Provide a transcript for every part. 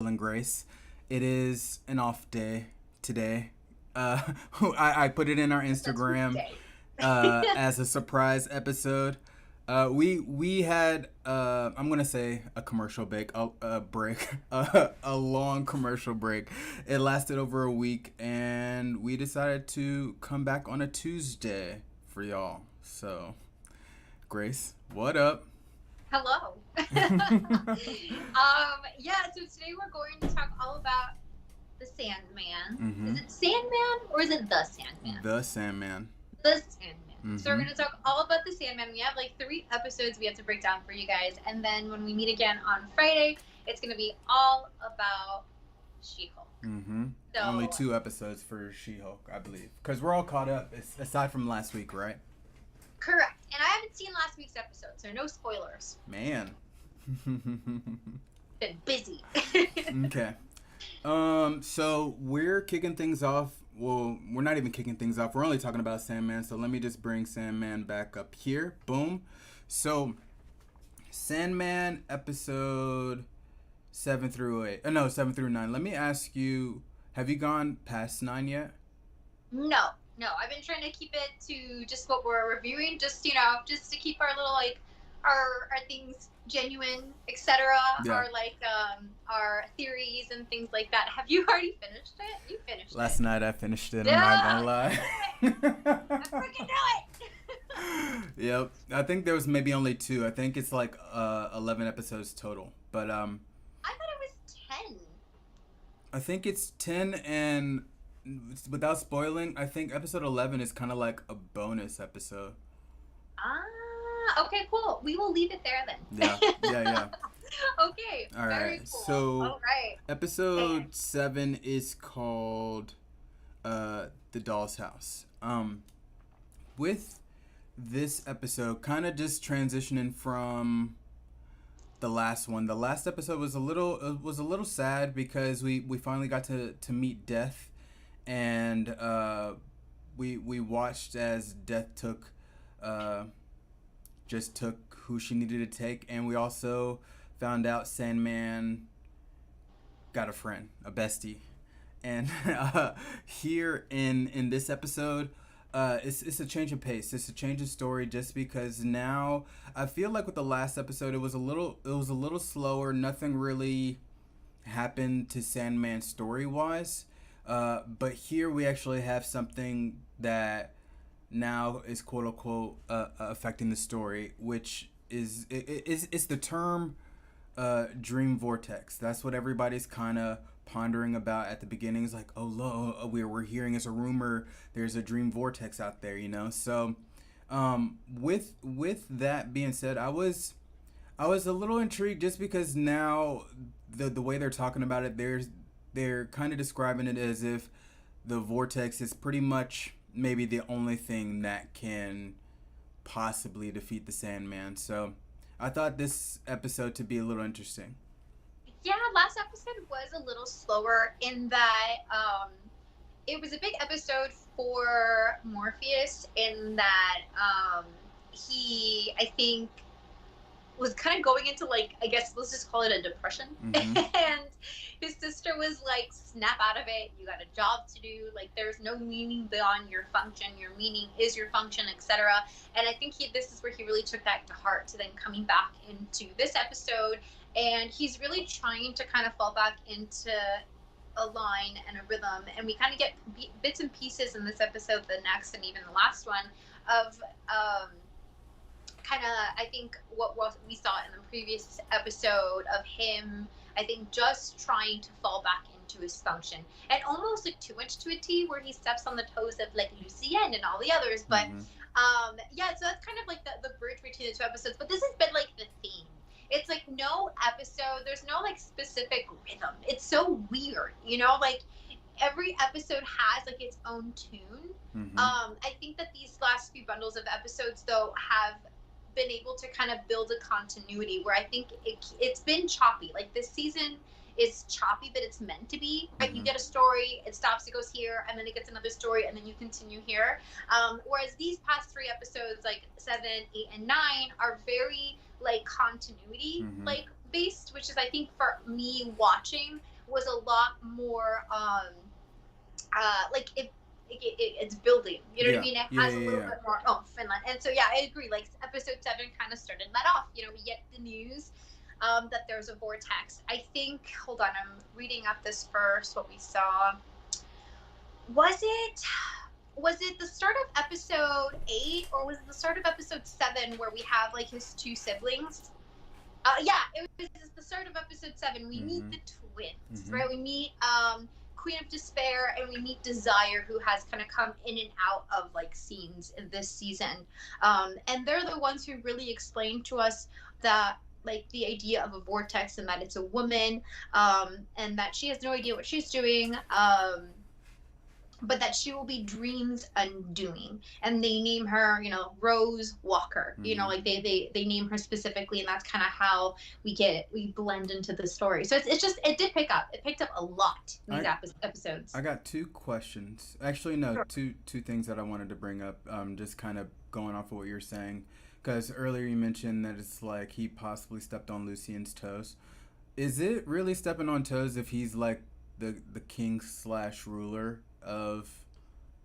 and Grace. It is an off day today. Uh, I put it in our It's a Instagram Tuesday. as a surprise episode. We had I'm gonna say a commercial break, a break, a long commercial break. It lasted over a week, and we decided to come back on a Tuesday for y'all. So, Grace, what up? Hello. Yeah, so today we're going to talk all about the Sandman. Mm-hmm. Is it Sandman or is it the Sandman? The Sandman. The Sandman. So we're Mm-hmm. going to talk all about the Sandman. We have like 3 episodes we have to break down for you guys. And then when we meet again on Friday, it's going to be all about She-Hulk. Mm-hmm. Only So, 2 episodes for She-Hulk, I believe, because we're all caught up. Aside from last week, right? correct. And I haven't seen last week's episode, so no spoilers. Man. Been busy. Okay. So we're kicking things off. Well, we're not even kicking things off. We're only talking about Sandman. So let me just bring Sandman back up here. Boom. So Sandman episode 7 through 8. No, 7 through 9. Let me ask you: have you gone past 9 yet? No. I've been trying to keep it to just what we're reviewing, just to keep our little like our things genuine, etc. Yeah. Our theories and things like that. Have you already finished it? You finished Last it. night I finished it. Yeah. I'm not gonna lie. I freaking knew it. Yep. I think there was maybe only 2. I think it's like 11 episodes total. But I thought it was 10. I think it's 10, and without spoiling, I think episode 11 is kind of like a bonus episode. Okay, cool. We will leave it there then. Yeah. Okay. All Very right. cool. So All right. episode 7 is called The Doll's House. With this episode kind of just transitioning from the last one. The last episode was a little sad because we finally got to meet Death, and we watched as Death took just took who she needed to take, and we also found out Sandman got a friend, a bestie. And here in this episode, it's a change of pace. It's a change of story, just because now I feel like with the last episode it was a little slower. Nothing really happened to Sandman story wise. But here we actually have something that now is quote unquote affecting the story, which is it's the term dream vortex. That's what everybody's kind of pondering about at the beginning. Is like, oh, we're hearing as a rumor there's a dream vortex out there, So with that being said, I was a little intrigued, just because now the way they're talking about it, they're kind of describing it as if the vortex is pretty much maybe the only thing that can possibly defeat the Sandman. So I thought this episode to be a little interesting. Yeah, last episode was a little slower in that it was a big episode for Morpheus, in that he, I think, was kind of going into, like, I guess let's just call it a depression. Mm-hmm. And his sister was like, snap out of it, you got a job to do, like there's no meaning beyond your function, your meaning is your function, etc. And I think this is where he really took that to heart, to then coming back into this episode, and he's really trying to kind of fall back into a line and a rhythm. And we kind of get bits and pieces in this episode, the next, and even the last one, of kind of, I think, what we saw in the previous episode of him, I think, just trying to fall back into his function, and almost like too much to a T, where he steps on the toes of like Lucien and all the others. But yeah, so that's kind of like the bridge between the 2 episodes. But this has been like the theme. It's like no episode, there's no like specific rhythm. It's so weird, like every episode has like its own tune. I think that these last few bundles of episodes, though, have been able to kind of build a continuity, where I think it's been choppy. Like this season is choppy, but it's meant to be. Right? You get a story, it stops, it goes here, and then it gets another story, and then you continue here. Whereas these past 3 episodes, like 7, 8, and 9, are very like continuity like based, which is, I think, for me watching, was a lot more like it's building. You know what I Yeah, mean? It yeah, has a yeah, little yeah. bit more oomph and so yeah, I agree. Like episode 7 kind of started that off. You know, we get the news that there's a vortex. I think. Hold on, I'm reading up this first. What we saw was it. Was it the start of episode 8 or was it the start of episode 7 where we have like his two siblings? Yeah, it was the start of episode 7. We meet Mm-hmm. the twins, Mm-hmm. right? We meet Queen of Despair and we meet Desire, who has kind of come in and out of like scenes in this season. And they're the ones who really explain to us that like the idea of a vortex and that it's a woman, and that she has no idea what she's doing. But that she will be Dream's undoing. And they name her, you know, Rose Walker. You know, Mm-hmm. like they name her specifically, and that's kind of how we blend into the story. So it's just it did pick up. It picked up a lot in these I episodes. I got two questions. Actually, no, Sure. two things that I wanted to bring up. Just kind of going off of what you're saying, because earlier you mentioned that it's like he possibly stepped on Lucien's toes. Is it really stepping on toes if he's like the king slash ruler of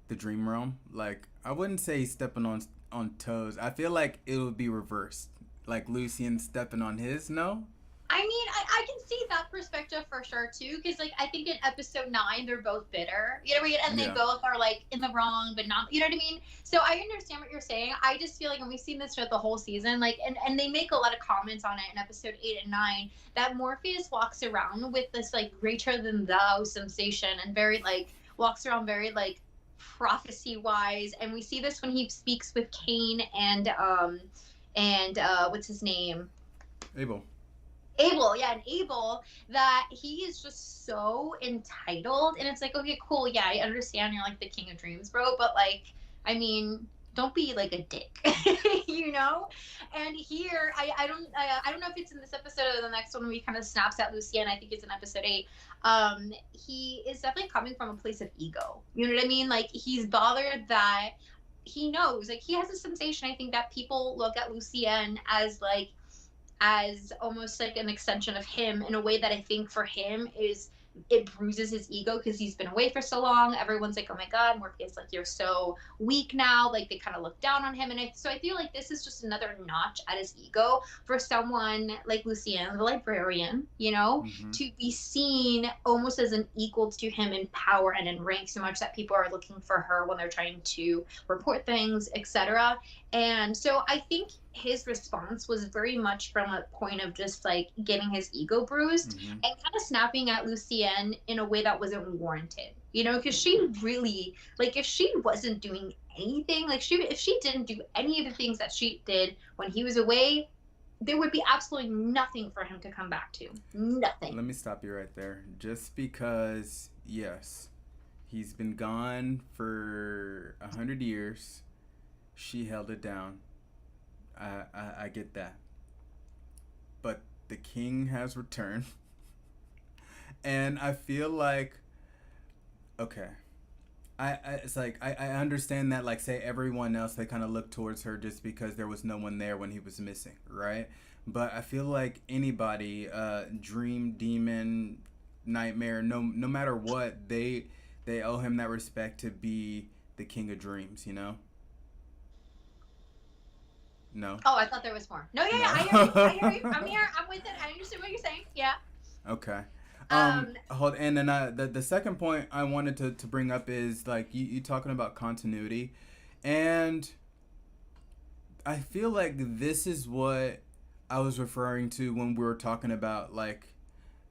the dream realm? Like, I wouldn't say he's stepping on toes. I feel like it would be reversed, like Lucien stepping on his. No. I mean, I can see that perspective for sure too, because like I think in episode 9 they're both bitter, you know, and they Yeah. both are like in the wrong, but not, you know what I mean. So I understand what you're saying. I just feel like, and we've seen this throughout the whole season, like, and they make a lot of comments on it in episode 8 and 9 that Morpheus walks around with this like greater than thou sensation and very like walks around very like prophecy wise, and we see this when he speaks with Kane and what's his name, Abel. Abel, yeah, and Abel, that he is just so entitled, and it's like, okay, cool, yeah, I understand you're like the king of dreams, bro, but like, I mean, don't be like a dick, you know. And here, I don't know if it's in this episode or the next one. We kind of snaps at Lucien. I think it's in episode 8. He is definitely coming from a place of ego. You know what I mean? Like he's bothered that he knows, like he has a sensation. I think that people look at Lucien as like as almost like an extension of him in a way that I think for him is it bruises his ego because he's been away for so long. Everyone's like, oh my God, Morpheus, like you're so weak now. Like they kind of look down on him. And so I feel like this is just another notch at his ego for someone like Lucien, the librarian, you know, Mm-hmm. to be seen almost as an equal to him in power and in rank so much that people are looking for her when they're trying to report things, etc. And so I think his response was very much from a point of just like getting his ego bruised Mm-hmm. and kind of snapping at Lucienne in a way that wasn't warranted. You know, because she really like if she wasn't doing anything, like if she didn't do any of the things that she did when he was away, there would be absolutely nothing for him to come back to. Nothing. Let me stop you right there. Just because, yes, he's been gone for 100 years. She held it down. I get that. But the king has returned. And I feel like, okay. It's like I understand that, like, say everyone else, they kind of look towards her just because there was no one there when he was missing, right? But I feel like anybody, dream, demon, nightmare, no matter what, they owe him that respect to be the king of dreams, you know? No. Oh, I thought there was more. No, yeah, yeah, I hear you. I hear you. No. I'm here. I'm with it. I understand what you're saying. Yeah. Okay. Um, Hold and then the second point I wanted to bring up is like you talking about continuity, and I feel like this is what I was referring to when we were talking about like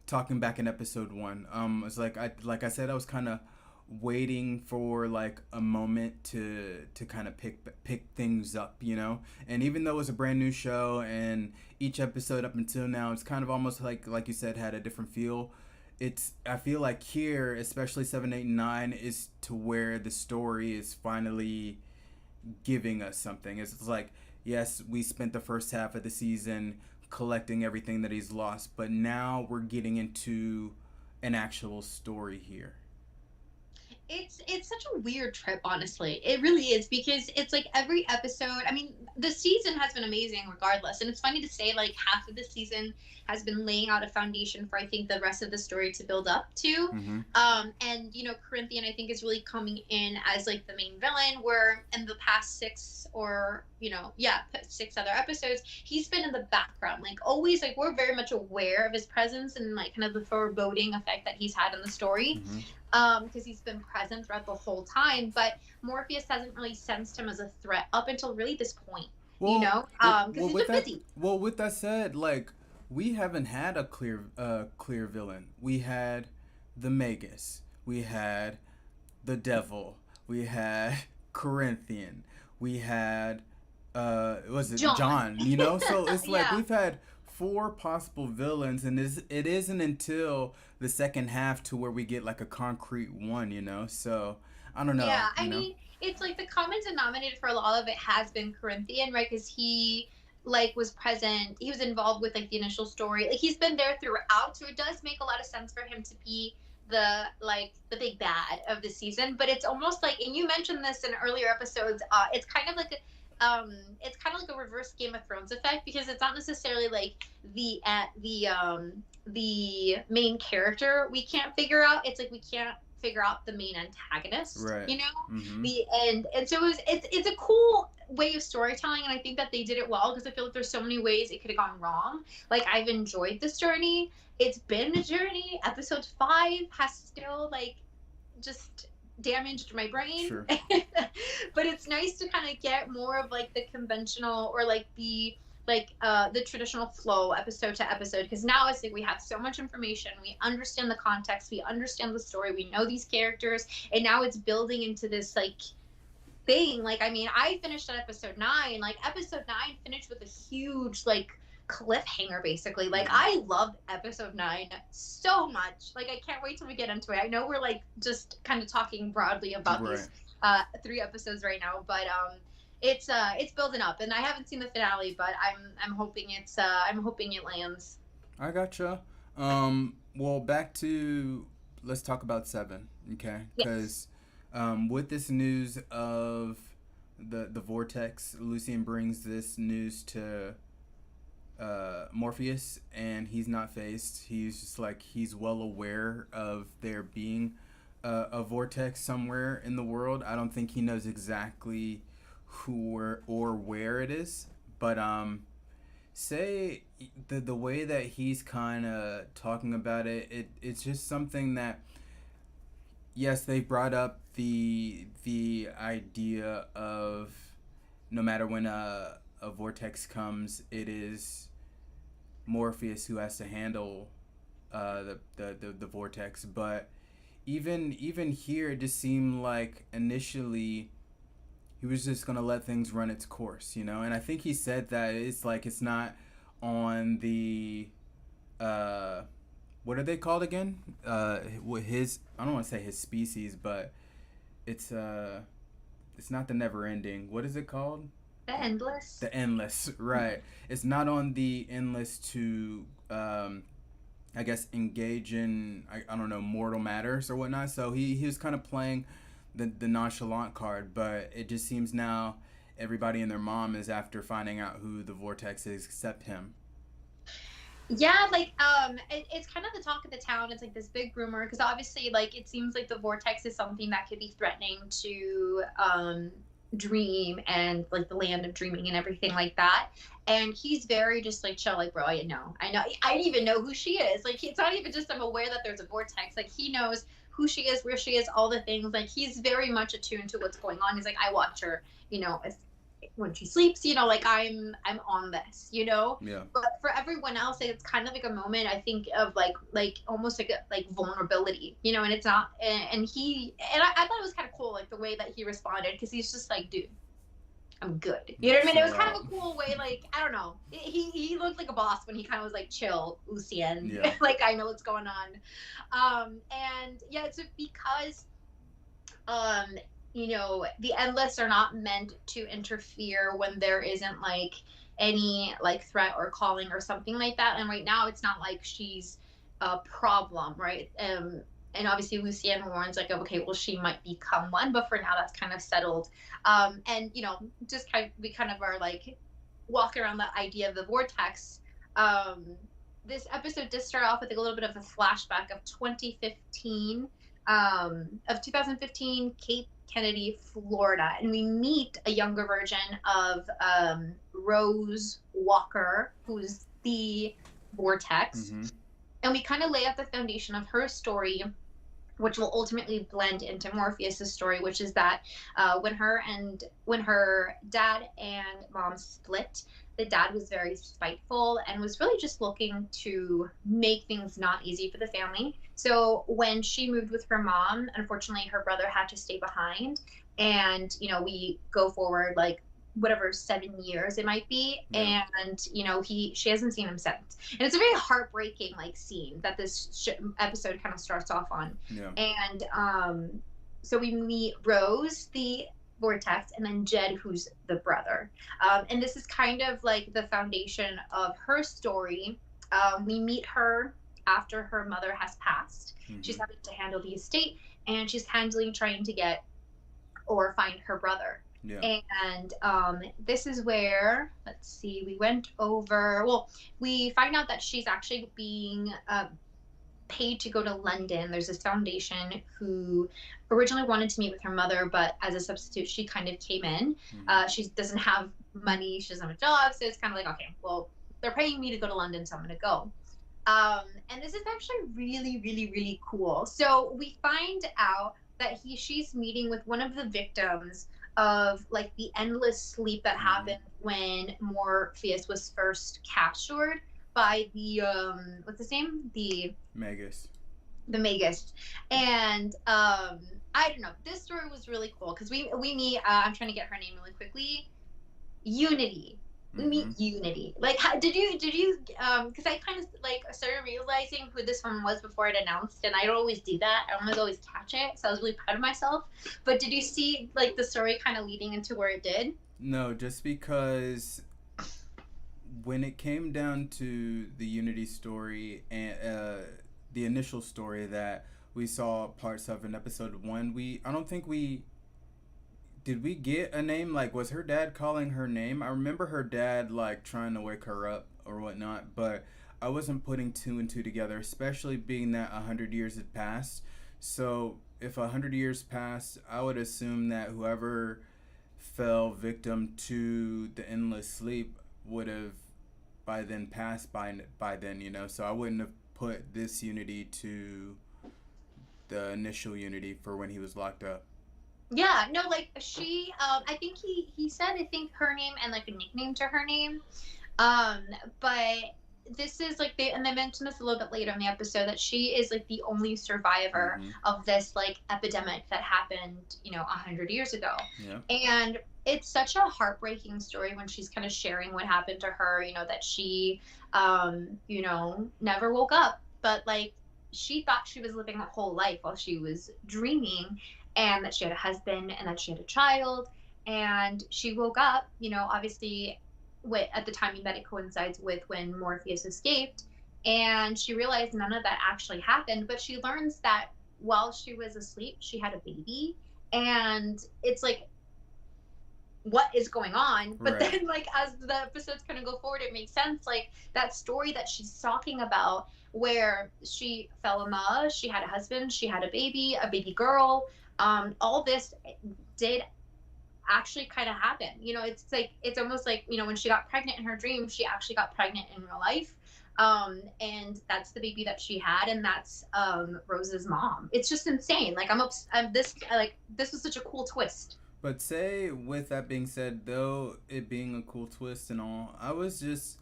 talking back in episode 1. It's like I said, I was kind of waiting for like a moment to kind of pick things up, you know. And even though it was a brand new show, and each episode up until now, it's kind of almost like you said, had a different feel. It's I feel like here, especially 7, 8, and 9, is to where the story is finally giving us something. It's like, yes, we spent the first half of the season collecting everything that he's lost, but now we're getting into an actual story here. It's such a weird trip, honestly. It really is, because it's like every episode. I mean, the season has been amazing regardless, and it's funny to say like half of the season has been laying out a foundation for, I think, the rest of the story to build up to. Mm-hmm. And Corinthian, I think, is really coming in as like the main villain. Where in the past six, or yeah, six other episodes, he's been in the background, like always. Like we're very much aware of his presence and like kind of the foreboding effect that he's had in the story, Mm-hmm. because he's been present throughout the whole time. But Morpheus hasn't really sensed him as a threat up until really this point, Well, because he's been busy. with that said, like we haven't had a clear villain. We had the Magus. We had the Devil. We had Corinthian. We had was it John. John? You know, so it's like Yeah. we've had four possible villains, and it isn't until the second half to where we get like a concrete one. You know, so I don't know. Yeah, You I know. mean, it's like the common denominator for a lot of it has been Corinthian, right? Because he like was present, he was involved with like the initial story, like he's been there throughout, so it does make a lot of sense for him to be the big bad of the season. But it's almost like, and you mentioned this in earlier episodes, it's kind of like it's kind of like a reverse Game of Thrones effect, because it's not necessarily like the main character we can't figure out. It's like we can't figure out the main antagonist, Right. Mm-hmm. the end. And so it's a cool way of storytelling, and I think that they did it well, because I feel like there's so many ways it could have gone wrong. Like I've enjoyed this journey. It's been a journey. Episode 5 has still like just damaged my brain. Sure. But it's nice to kind of get more of like the conventional, or like the traditional flow episode to episode, because now it's like we have so much information, we understand the context, we understand the story, we know these characters, and now it's building into this like thing. Like, I mean, I finished at episode 9. Like episode 9 finished with a huge like cliffhanger, basically. Like I loved episode 9 so much. Like I can't wait till we get into it. I know we're like just kind of talking broadly about these 3 episodes right now, but it's building up, and I haven't seen the finale, but I'm hoping I'm hoping it lands. I gotcha. Well, back to let's talk about 7, okay? Because with this news of the vortex, Lucian brings this news to Morpheus, and he's not phased. He's just like he's well aware of there being a vortex somewhere in the world. I don't think he knows exactly who or where it is, but say the way that he's kind of talking about it's just something that, yes, they brought up the idea of no matter when a vortex comes, it is Morpheus who has to handle the vortex. But even here, it just seemed like initially he was just gonna let things run its course, you know. And I think he said that it's like it's not on the what are they called again? His, I don't want to say his species, but it's not the never ending. What is it called? The endless. The endless, right? It's not on the endless to I guess engage in I don't know, mortal matters or whatnot. So he was kind of playing the nonchalant card, but it just seems now everybody and their mom is after finding out who the vortex is except him. Yeah, like it's kind of the talk of the town. It's like this big rumor, because obviously like it seems like the vortex is something that could be threatening to dream, and like the land of dreaming and everything like that. And he's very just like chill, like, bro, I know, I didn't even know who she is. Like it's not even just I'm aware that there's a vortex. Like he knows who she is, where she is, all the things. Like he's very much attuned to what's going on. He's like, I watch her, when she sleeps, like I'm on this, Yeah. But for everyone else, it's kind of like a moment, I think, of like almost like vulnerability, and it's not, and I thought it was kind of cool, like the way that he responded, because he's just like, dude, I'm good. You know what I mean? It was kind of a cool way, like, I don't know. He looked like a boss when he kind of was like, chill, Lucien. Yeah. Like, I know what's going on. And yeah, it's because, the endless are not meant to interfere when there isn't like any like threat or calling or something like that. And right now it's not like she's a problem, right? and obviously Lucienne warns like, okay, well, she might become one, but for now that's kind of settled. And just we kind of are like walking around the idea of the vortex. Um, this episode did start off with like a little bit of a flashback of 2015, Cape Kennedy, Florida, and we meet a younger version of Rose Walker, who's the vortex. Mm-hmm. And we kind of lay out the foundation of her story, which will ultimately blend into Morpheus's story, which is that when her dad and mom split, the dad was very spiteful and was really just looking to make things not easy for the family. So when she moved with her mom, unfortunately, her brother had to stay behind. And, we go forward like whatever 7 years it might be, Yeah. and she hasn't seen him since, and it's a very heartbreaking like scene that this episode kind of starts off on. Yeah. And so we meet Rose, the vortex, and then Jed, who's the brother. And this is kind of like the foundation of her story. We meet her after her mother has passed. Mm-hmm. She's having to handle the estate, and she's trying to get or find her brother. Yeah. And this is where, let's see, we find out that she's actually being paid to go to London. There's this foundation who originally wanted to meet with her mother, but as a substitute, she kind of came in. Mm-hmm. She doesn't have money, she doesn't have a job, so it's kind of like, okay, well, they're paying me to go to London, so I'm going to go. And this is actually really, really, really cool. So we find out that she's meeting with one of the victims of like the endless sleep that happened when Morpheus was first captured by the what's his name? The Magus. And I don't know. This story was really cool because we meet. I'm trying to get her name really quickly. Unity. We meet Unity. Like, did you? Because I kind of like started realizing who this one was before it announced, and I don't always do that. I don't always catch it, so I was really proud of myself. But did you see like the story kind of leading into where it did? No, just because when it came down to the Unity story and the initial story that we saw parts of in episode 1, I don't think we did we get a name? Like, was her dad calling her name? I remember her dad, like, trying to wake her up or whatnot, but I wasn't putting 2 and 2 together, especially being that 100 years had passed. So, if 100 years passed, I would assume that whoever fell victim to the endless sleep would have by then passed by then. So I wouldn't have put this Unity to the initial Unity for when he was locked up. Yeah, no, like she, I think he said, I think her name and like a nickname to her name. But this is like and they mentioned this a little bit later in the episode that she is like the only survivor of this like epidemic that happened, 100 years ago. Yeah. And it's such a heartbreaking story when she's kind of sharing what happened to her, that she, never woke up, but like she thought she was living a whole life while she was dreaming, and that she had a husband and that she had a child, and she woke up, obviously at the timing that it coincides with when Morpheus escaped, and she realized none of that actually happened, but she learns that while she was asleep, she had a baby, and it's like, what is going on? But right. Then like as the episodes kind of go forward, it makes sense, like that story that she's talking about where she fell in love, she had a husband, she had a baby girl, all this did actually kind of happen. It's like, it's almost like, when she got pregnant in her dream, she actually got pregnant in real life. And that's the baby that she had, and that's Rose's mom. It's just insane. Like this was such a cool twist. But say, with that being said, though it being a cool twist and all, I was just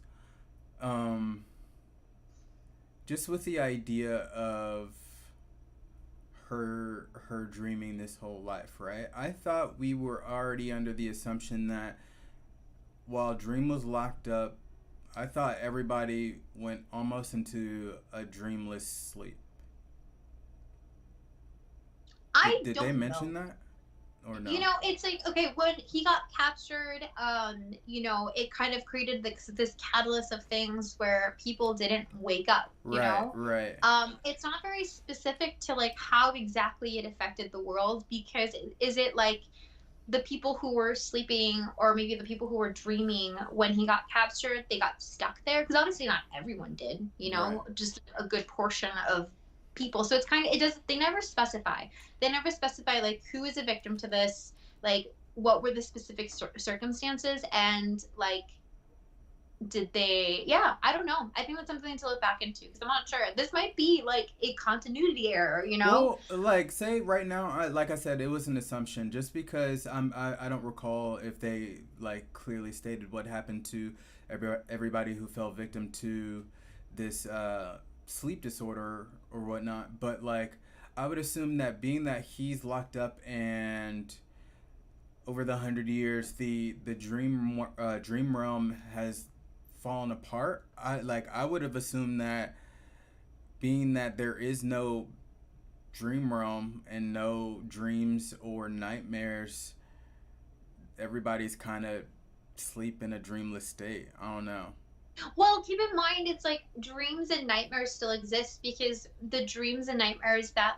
with the idea of her dreaming this whole life, right? I thought we were already under the assumption that while Dream was locked up, I thought everybody went almost into a dreamless sleep. Did they mention that? or You no? know, it's like, okay, when he got captured, you know, it kind of created this catalyst of things where people didn't wake up, you Right, know. right, It's not very specific to like how exactly it affected the world, because is it like the people who were sleeping, or maybe the people who were dreaming when he got captured, they got stuck there? Because obviously not everyone did, you right. know, just a good portion of people. So it's kind of, it does, they never specify. They never specify like who is a victim to this, like what were the specific circumstances, and like did they, yeah, I don't know. I think that's something to look back into, because I'm not sure. This might be like a continuity error, you know? Well, like say right now, like I said, it was an assumption. Just because I don't recall if they like clearly stated what happened to everybody who fell victim to this sleep disorder or whatnot. But like, I would assume that being that he's locked up and over the 100 years, the dream realm has fallen apart. I would have assumed that being that there is no dream realm and no dreams or nightmares, everybody's kind of sleep in a dreamless state. I don't know. Well, keep in mind, it's like dreams and nightmares still exist, because the dreams and nightmares that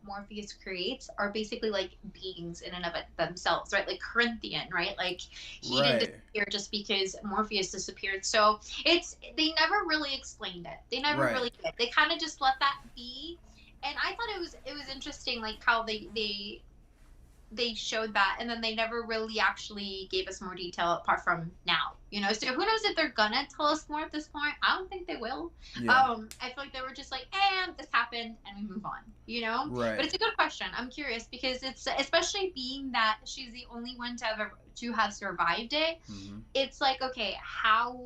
Morpheus creates are basically like beings in and of it themselves, right? Like Corinthian, right? Like he didn't Right, disappear just because Morpheus disappeared. So it's, they never really explained it. They never right. really did. They kind of just let that be. And I thought it was interesting, like how they showed that, and then they never really actually gave us more detail apart from now, you know. So who knows if they're gonna tell us more at this point. I don't think they will. Yeah, I feel like they were just like, and this happened and we move on, you know. But right. it's a good question. I'm curious, because it's, especially being that she's the only one to have survived it. Mm-hmm. It's like, okay, how,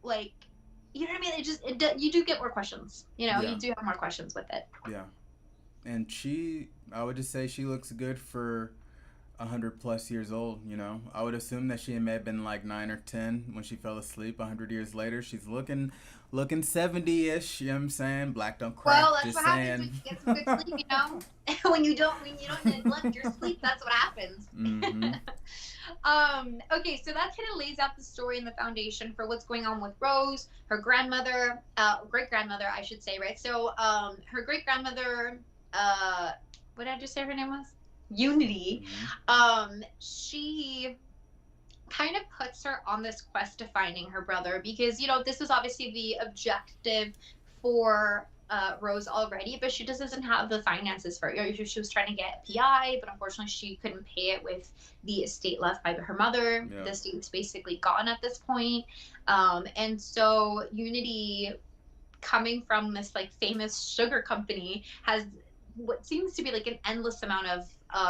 like, you know what I mean? You do get more questions, you know. Yeah, You do have more questions with it. yeah. And I would just say she looks good for 100 plus years old. You know, I would assume that she may have been like 9 or 10 when she fell asleep. 100 years later, she's looking 70ish. You know what I'm saying? Black don't crack. Well, that's Just what happens when saying. you get some good sleep, you know. When you don't neglect your sleep, that's what happens. Mm-hmm. Okay, so that kind of lays out the story and the foundation for what's going on with Rose, her grandmother, great grandmother, I should say, right? So, her great grandmother, what did I just say her name was? Unity. Mm-hmm. She kind of puts her on this quest to finding her brother, because, you know, this was obviously the objective for Rose already, but she just doesn't have the finances for it. You know, she was trying to get PI, but unfortunately she couldn't pay it with the estate left by her mother. Yeah. The estate's basically gone at this point. And so Unity, coming from this like famous sugar company, has what seems to be like an endless amount of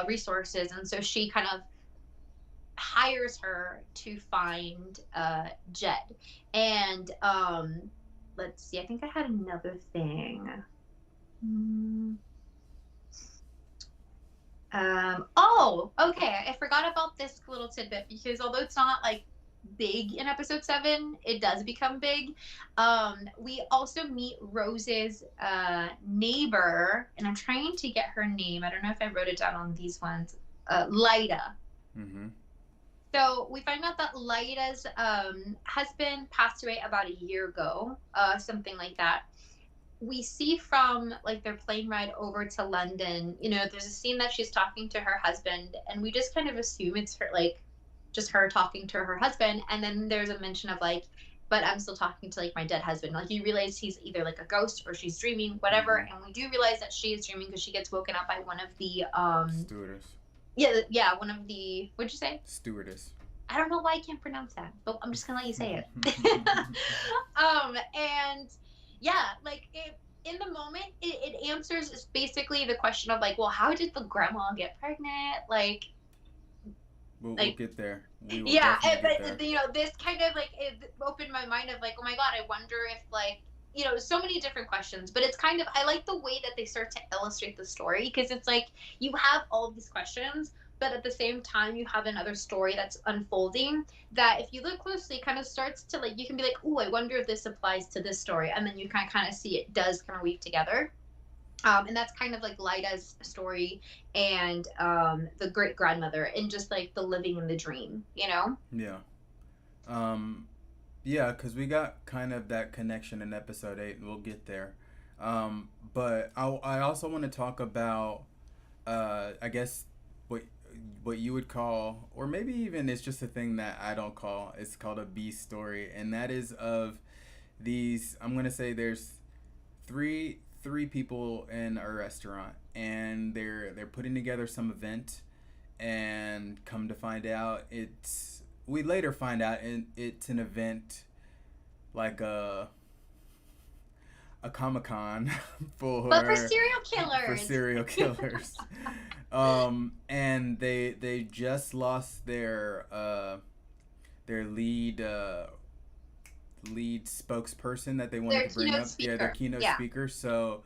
resources, and so she kind of hires her to find Jed. And let's see, I think I had another thing. Oh, okay. I forgot about this little tidbit, because although it's not like big in episode 7, it does become big. We also meet Rose's neighbor, and I'm trying to get her name. I don't know if I wrote it down on these ones. Lyda. Mm-hmm. So we find out that Lyda's husband passed away about a year ago, something like that. We see from like their plane ride over to London, you know, there's a scene that she's talking to her husband, and we just kind of assume it's her, like just her talking to her husband. And then there's a mention of like, but I'm still talking to like my dead husband. Like you realize he's either like a ghost or she's dreaming, whatever. Mm-hmm. And we do realize that she is dreaming because she gets woken up by one of the Stewardess. yeah, one of the, what'd you say? Stewardess. I don't know why I can't pronounce that, but I'm just gonna let you say it. And yeah, like in the moment, it answers basically the question of like, well, how did the grandma get pregnant? Like, We'll get there. We will yeah, definitely get but there. you know, this kind of like it opened my mind of like, oh my god, I wonder if like, you know, so many different questions. But it's kind of, I like the way that they start to illustrate the story, because it's like you have all these questions, but at the same time you have another story that's unfolding that, if you look closely, kind of starts to like, you can be like, oh, I wonder if this applies to this story, and then you kind of see it does kind of weave together. And that's kind of like Lida's story and the great grandmother and just like the living in the dream, you know? Yeah. Um, yeah, because we got kind of that connection in episode 8, and we'll get there. But I also want to talk about, I guess, what what you would call, or maybe even it's just a thing that I don't call. It's called a B story, and that is of these. I'm gonna say there's three people in a restaurant, and they're putting together some event, and come to find out, we later find out it's an event like a Comic Con But for for serial for killers. serial killers. And they just lost their lead spokesperson that they wanted Their to bring keynote up. Yeah, their speaker. keynote Yeah. speaker. So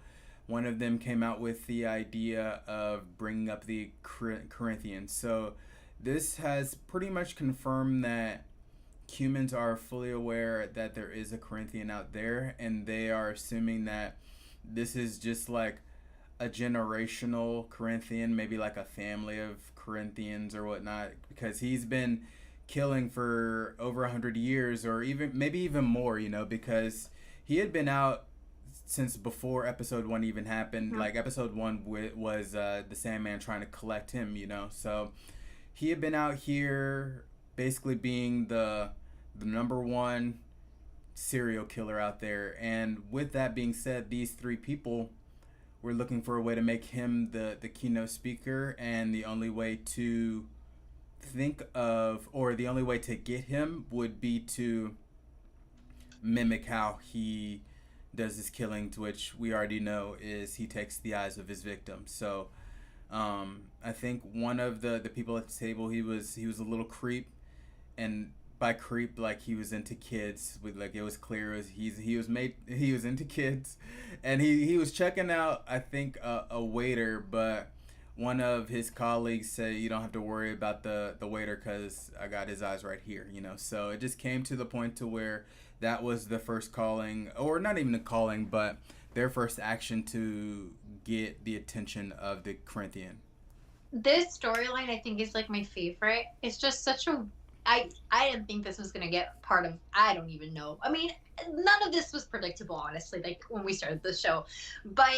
one of them came out with the idea of bringing up the Corinthians. So this has pretty much confirmed that humans are fully aware that there is a Corinthian out there, and they are assuming that this is just like a generational Corinthian, maybe like a family of Corinthians or whatnot, because he's been killing for over 100 years, or even maybe even more, because he had been out since before episode 1 even happened. Mhm. Like episode 1 was the Sandman trying to collect him. So he had been out here basically being the number one serial killer out there. And with that being said, these three people were looking for a way to make him the keynote speaker, and the only way to think of, or the only way to get him would be to mimic how he does his killings, which we already know is he takes the eyes of his victims. So I think one of the people at the table, he was a little creep, and by creep, like, he was into kids. With, like, it was clear, he was into kids, and he was checking out, I think, a waiter, but one of his colleagues said, you don't have to worry about the waiter because I got his eyes right here. So it just came to the point to where that was the first calling, or not even a calling, but their first action to get the attention of the Corinthian. This storyline, I think, is like my favorite. It's just such a. I didn't think this was gonna get part of. I don't even know. I mean, none of this was predictable, honestly. Like when we started the show, but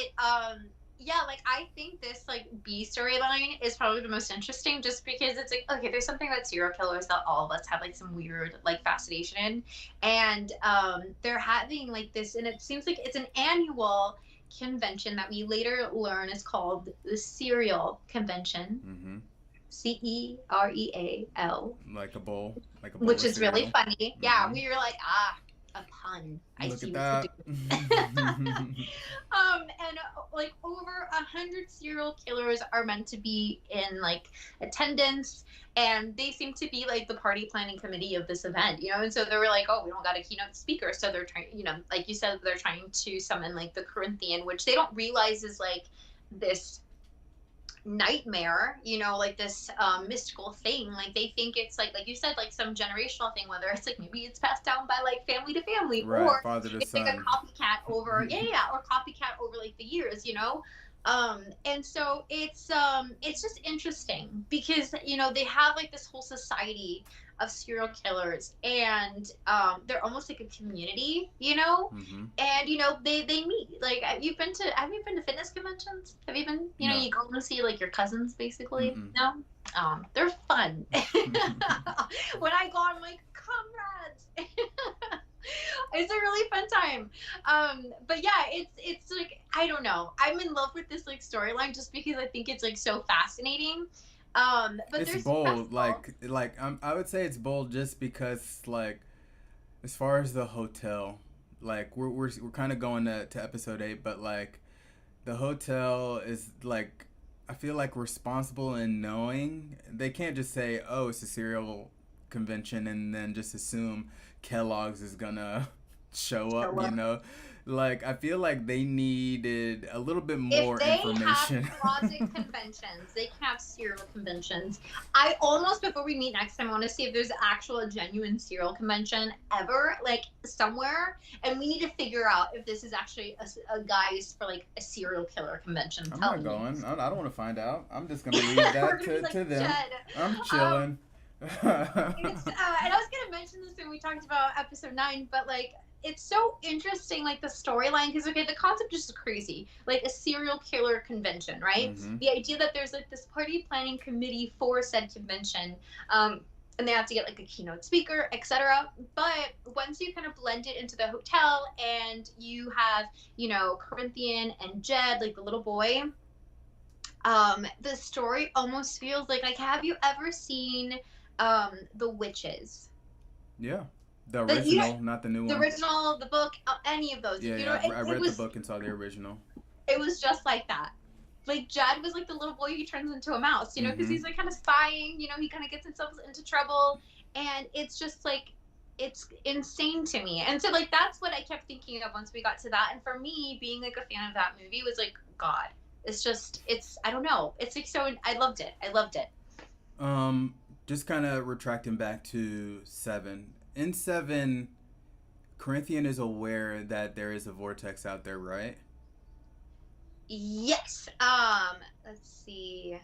yeah, like I think this like B storyline is probably the most interesting, just because it's like, okay, there's something about serial killers that all of us have like some weird like fascination in, and they're having like this, and it seems like it's an annual convention that we later learn is called the Serial Convention, Mm-hmm. Cereal, Like a bowl which of is really cereal. funny. Yeah, Mm-hmm. we were like, a pun. I Look see at what you that. do. And like over 100 serial killers are meant to be in like attendance, and they seem to be like the party planning committee of this event, and so they were like, oh, we don't got a keynote speaker, so they're trying, like you said, they're trying to summon like the Corinthian, which they don't realize is like this nightmare, like this mystical thing. Like they think it's like you said, like some generational thing, whether it's like maybe it's passed down by like family to family, Right, or father to it's like a son. copycat over, yeah, yeah, or copycat over like the years. And so it's just interesting because they have like this whole society of serial killers, and they're almost like a community. Mm-hmm. And they meet. Like, have you been to fitness conventions? Have you been, No. you go and see like your cousins basically? Mm-mm. No. They're fun. When I go, I'm like, comrades. It's a really fun time. But yeah, it's like, I don't know, I'm in love with this like storyline just because I think it's like so fascinating. But It's there's bold, stressful. I would say it's bold just because, like, as far as the hotel, like, we're kind of going to episode 8, but like the hotel is like, I feel like responsible in knowing they can't just say, oh, it's a serial convention, and then just assume Kellogg's is gonna show up. So, Like, I feel like they needed a little bit If more they have information. closet conventions, they can have serial conventions. I almost, before we meet next time, I want to see if there's actual genuine serial convention ever, like somewhere. And we need to figure out if this is actually a guise for like a serial killer convention. I'm I'm not telling you. going. I don't want to find out. I'm just gonna leave We're that gonna be like to them. Jed. I'm Um, chilling. it's and I was gonna mention this when we talked about episode 9, but like it's so interesting, like the storyline, because okay, the concept is just crazy, like a serial killer convention, right? Mm-hmm. The idea that there's like this party planning committee for said convention, and they have to get like a keynote speaker, etc. But once you kind of blend it into the hotel, and you have, you know, Corinthian and Jed, like the little boy, the story almost feels like have you ever seen The Witches? Yeah, the The you, original, not the new the one. original, the book, any of those. Yeah, You yeah. know, I it read the was book and saw the original. it was just like that. Like Jed was like the little boy who turns into a mouse, you know, because Mm-hmm. he's like kind of spying. You know, he kind of gets himself into trouble, and it's just like it's insane to me. And so like that's what I kept thinking of once we got to that. And for me, being like a fan of that movie was like God. It's just it's I don't know. It's like so I loved it. I loved it. Just kind of retracting back to 7. In 7, Corinthian is aware that there is a vortex out there, right? Yes. Let's see.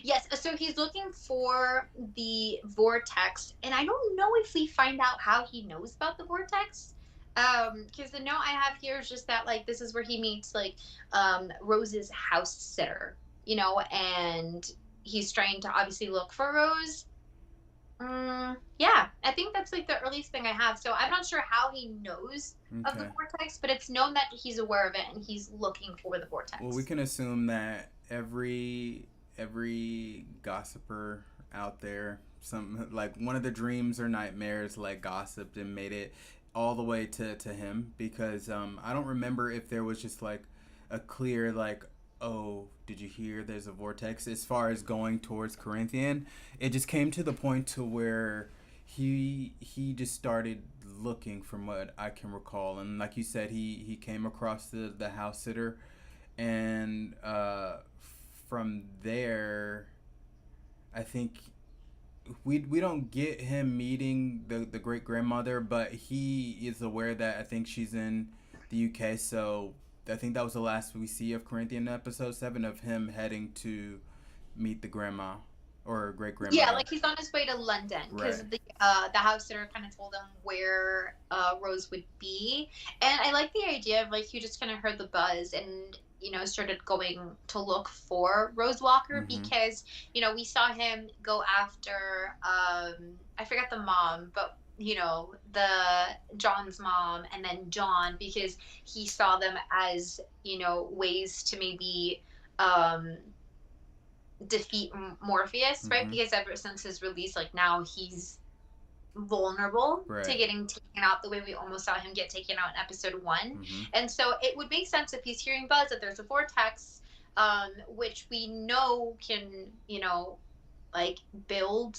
Yes, so he's looking for the vortex, and I don't know if we find out how he knows about the vortex. Because the note I have here is just that like this is where he meets like Rose's house sitter, you know, and he's trying to obviously look for Rose. Yeah, I think that's like the earliest thing I have. So I'm not sure how he knows of the Okay. vortex, but it's known that he's aware of it and he's looking for the Well, we vortex. can assume that every gossiper out there, some like one of the dreams or nightmares, like gossiped and made it all the way to him, because I don't remember if there was just like a clear like, oh, did you hear there's a vortex, as far as going towards Corinthian. It just came to the point to where he just started looking, from what I can recall. And like you said, he came across the house sitter, and from there, I think we don't get him meeting the great grandmother, but he is aware that I think she's in the UK. So I think that was the last we see of Corinthian episode 7, of him heading to meet the grandma or great Yeah, grandmother. like he's on his way to London because Right. the house sitter kind of told him where Rose would be, and I like the idea of like he just kind of heard the buzz and you know started going to look for Rose Walker Mm-hmm. because you know we saw him go after I forgot the mom, but you know the John's mom and then John because he saw them as you know ways to maybe um defeat Morpheus, right? Mm-hmm. Because ever since his release, like now he's vulnerable to Right. getting taken out the way we almost saw him get taken out in episode 1. Mm-hmm. And so it would make sense if he's hearing buzz that there's a vortex, which we know can, you know, like build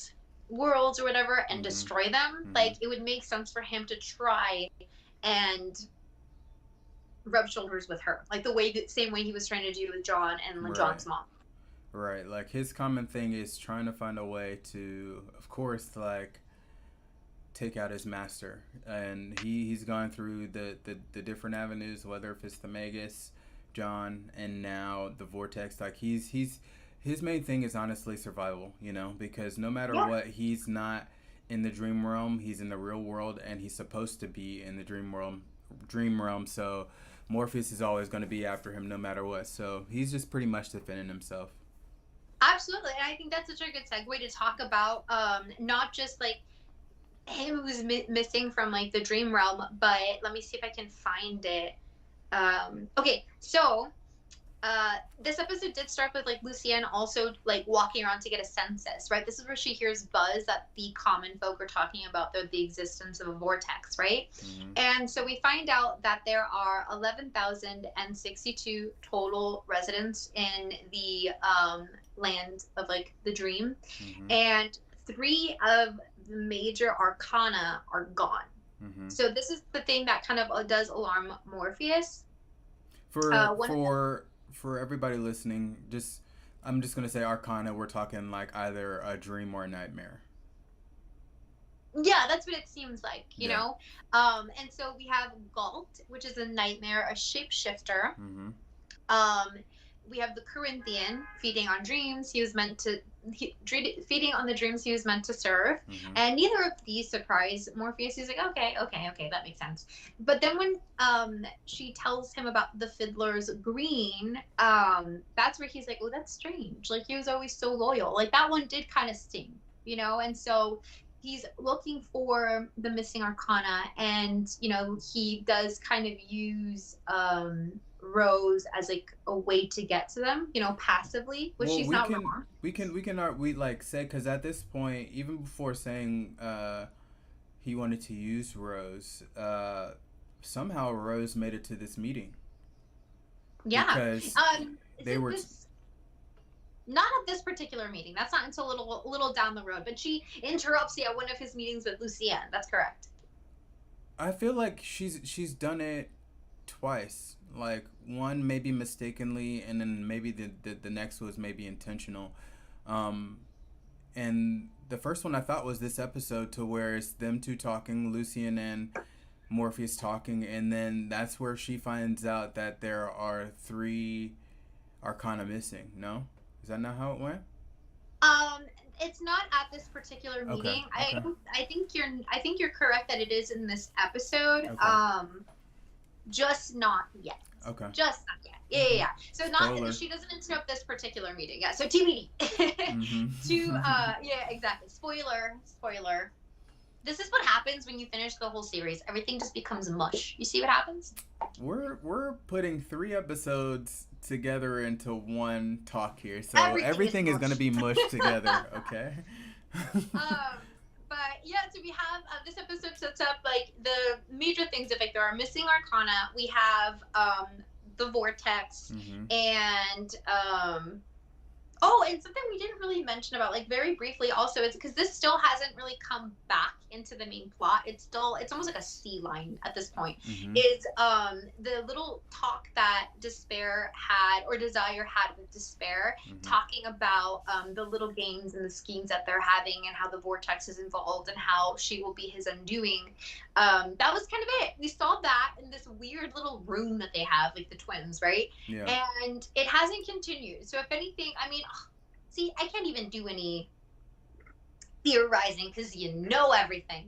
worlds or whatever and Mm-hmm. destroy them. Mm-hmm. Like it would make sense for him to try and rub shoulders with her, like the way that same way he was trying to do with John and Right. John's mom. Right. Like his common thing is trying to find a way to, of course, like take out his master, and he's gone through the different avenues, whether if it's the Magus, John, and now the vortex. Like he's his main thing is honestly survival, you know, because no matter Yeah. what, he's not in the dream realm, he's in the real world, and he's supposed to be in the dream realm. So Morpheus is always going to be after him no matter what, so he's just pretty much defending himself. Absolutely. And I think that's such a good segue to talk about not just like him who's missing from like the dream realm, but let me see if I can find it. Okay, so this episode did start with like Lucienne also like walking around to get a census, right? This is where she hears buzz that the common folk are talking about the existence of a vortex, right? Mm-hmm. And so we find out that there are 11,062 total residents in the land of like the dream, Mm-hmm. and 3 of the major arcana are gone. Mm-hmm. So this is the thing that kind of does alarm Morpheus. For One of the, for everybody listening, just I'm just gonna say Arcana. We're talking like either a dream or a nightmare. yeah, that's what it seems like, you Yeah. know. And so we have Galt, which is a nightmare, a shapeshifter. Mm-hmm. Um, we have the Corinthian feeding on dreams. He was meant to feeding on the dreams he was meant to serve, Mm-hmm. and neither of these surprise Morpheus. He's like, okay, that makes sense. But then when she tells him about the Fiddler's Green, that's where he's like, oh, that's strange. Like he was always so loyal. Like that one did kind of sting, you know. And so he's looking for the missing arcana, and you know he does kind of use Rose as like a way to get to them, you know, passively, which Well, she's not wrong. we like say because at this point, even before saying he wanted to use Rose, somehow Rose made it to this meeting Yeah. because Is they it were. this? Not at this particular meeting. That's not until a little down the road. But she interrupts, yeah, one of his meetings with Lucienne. That's correct. I feel like she's done it twice. Like one maybe mistakenly, and then maybe the next was maybe intentional. Um, and the first one I thought was this episode to where it's them two talking, Lucian and Morpheus talking, and then that's where she finds out that there are three Arcana missing. No, is that not how it went? Um, it's not at this particular Okay. meeting. Okay. I think you're correct that it is in this episode. Okay. Just not yet. Okay. Just not yet. Yeah. So not Spoiler. she doesn't interrupt this particular meeting. Yeah. So TBD. Mm-hmm. Yeah, exactly. Spoiler. This is what happens when you finish the whole series. Everything just becomes mush. You see what happens? We're putting 3 episodes together into one talk here, so Everything everything is is going to mush. be mushed together. Okay. But yeah, so we have this episode sets up like the major things of like there are missing arcana. We have the vortex, Mm-hmm. and oh, and something we didn't really mention about, like very briefly also, it's because this still hasn't really come back into the main plot. It's almost like a C line at this point. Mm-hmm. Is the little talk that Despair had, or Desire had with Despair, Mm-hmm. talking about the little games and the schemes that they're having, and how the vortex is involved, and how she will be his undoing. That was kind of it. We saw that in this weird little room that they have, like the twins, right? Yeah. And it hasn't continued. So if anything, I mean, see, I can't even do any theorizing because you know everything.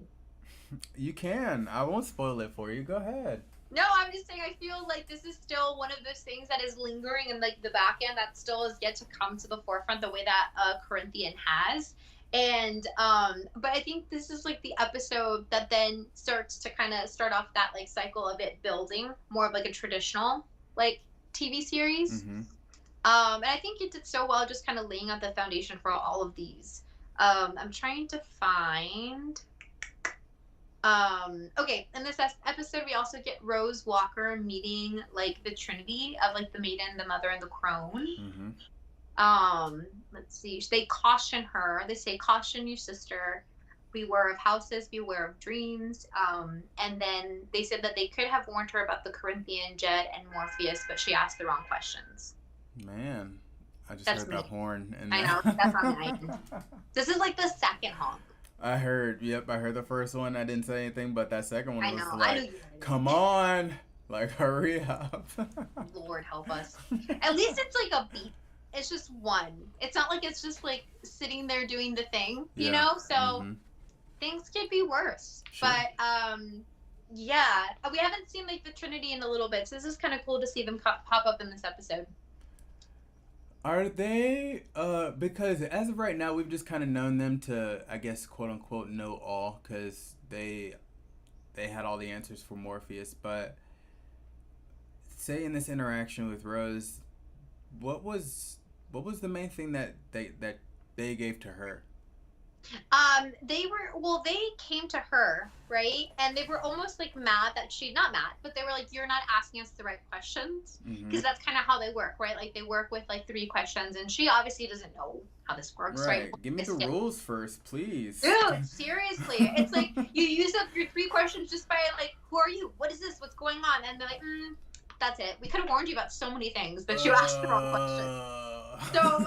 You can. I won't spoil it for you. Go ahead. No, I'm just saying I feel like this is still one of those things that is lingering in like the back end that still is yet to come to the forefront the way that Corinthian has. And but I think this is like the episode that then starts to kind of start off that like cycle of it building more of like a traditional like TV series. Mm-hmm. And I think it did so well just kind of laying out the foundation for all of these. I'm trying to find okay, in this episode we also get Rose Walker meeting like the Trinity of like the Maiden, the Mother, and the Crone. Mm-hmm. Let's see, they caution her, they say, caution you sister, beware of houses, beware of dreams. And then they said that they could have warned her about the Corinthian, Jed, and Morpheus, but she asked the wrong questions. Man, I just That's heard me. that horn. I know, that's on mine. This is like the second honk. I heard. Yep, I heard the first one. I didn't say anything, but that second one I was know, I like, knew you were. "Come on, like hurry up." Lord help us. At least it's like a beat. It's just one. It's not like it's just like sitting there doing the thing, you Yeah. know? So Mm-hmm. things could be worse. Sure. But yeah, we haven't seen like the Trinity in a little bit, so this is kind of cool to see them pop up in this episode. Are they? Because as of right now, we've just kind of known them to, I guess, quote unquote, know all, because they had all the answers for Morpheus. But say in this interaction with Rose, what was the main thing that they gave to her? They came to her, right? And they were almost like mad that not mad, but they were like, you're not asking us the right questions. Mm-hmm. Because that's kind of how they work, right? Like they work with like 3 questions, and she obviously doesn't know how this works, right? Right. Give me the rules first, please. Dude, seriously. It's like you use up your 3 questions just by like, who are you? What is this? What's going on? And they're like, that's it. We could have warned you about so many things, but you asked the wrong question. So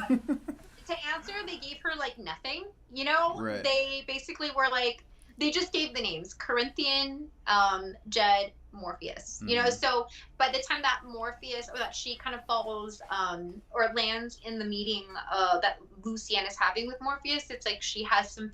to answer, they gave her like nothing, you know? Right. They basically were like, they just gave the names Corinthian, Jed, Morpheus, you know? So by the time that Morpheus, or that she kind of follows or lands in the meeting that Lucienne is having with Morpheus, it's like she has some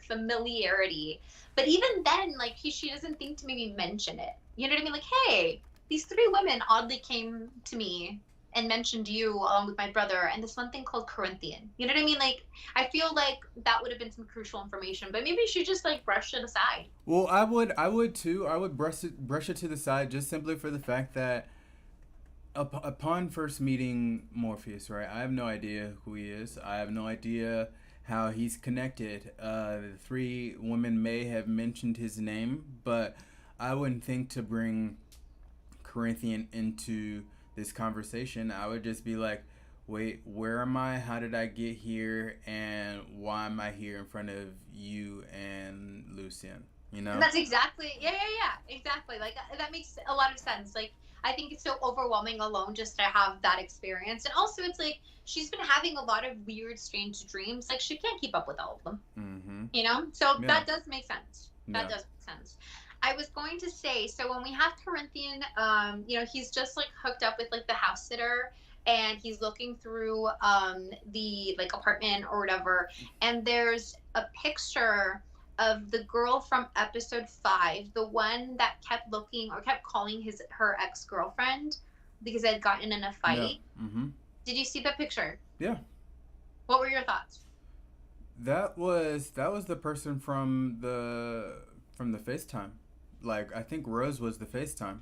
familiarity. But even then, like she doesn't think to maybe mention it. You know what I mean? Like, hey, these 3 women oddly came to me and mentioned you along with my brother and this one thing called Corinthian. You know what I mean? Like, I feel like that would have been some crucial information, but maybe she just like brushed it aside. Well, I would too. I would brush it to the side just simply for the fact that upon first meeting Morpheus, right? I have no idea who he is. I have no idea how he's connected. The 3 women may have mentioned his name, but I wouldn't think to bring Corinthian into this conversation. I would just be like, wait, where am I? How did I get here? And why am I here in front of you and Lucienne? You know? And that's exactly, yeah, exactly. Like, that makes a lot of sense. Like, I think it's so overwhelming alone just to have that experience. And also, it's like, she's been having a lot of weird, strange dreams. Like, she can't keep up with all of them. Mm-hmm. You know? So that does make sense. Yeah. That does make sense. I was going to say, so when we have Corinthian, you know, he's just like hooked up with like the house sitter, and he's looking through the like apartment or whatever, and there's a picture of the girl from episode 5, the one that kept looking or kept calling her ex-girlfriend because they had gotten in a fight. Yeah. Mm-hmm. Did you see that picture? Yeah. What were your thoughts? That was the person from the FaceTime. Like, I think Rose was the FaceTime.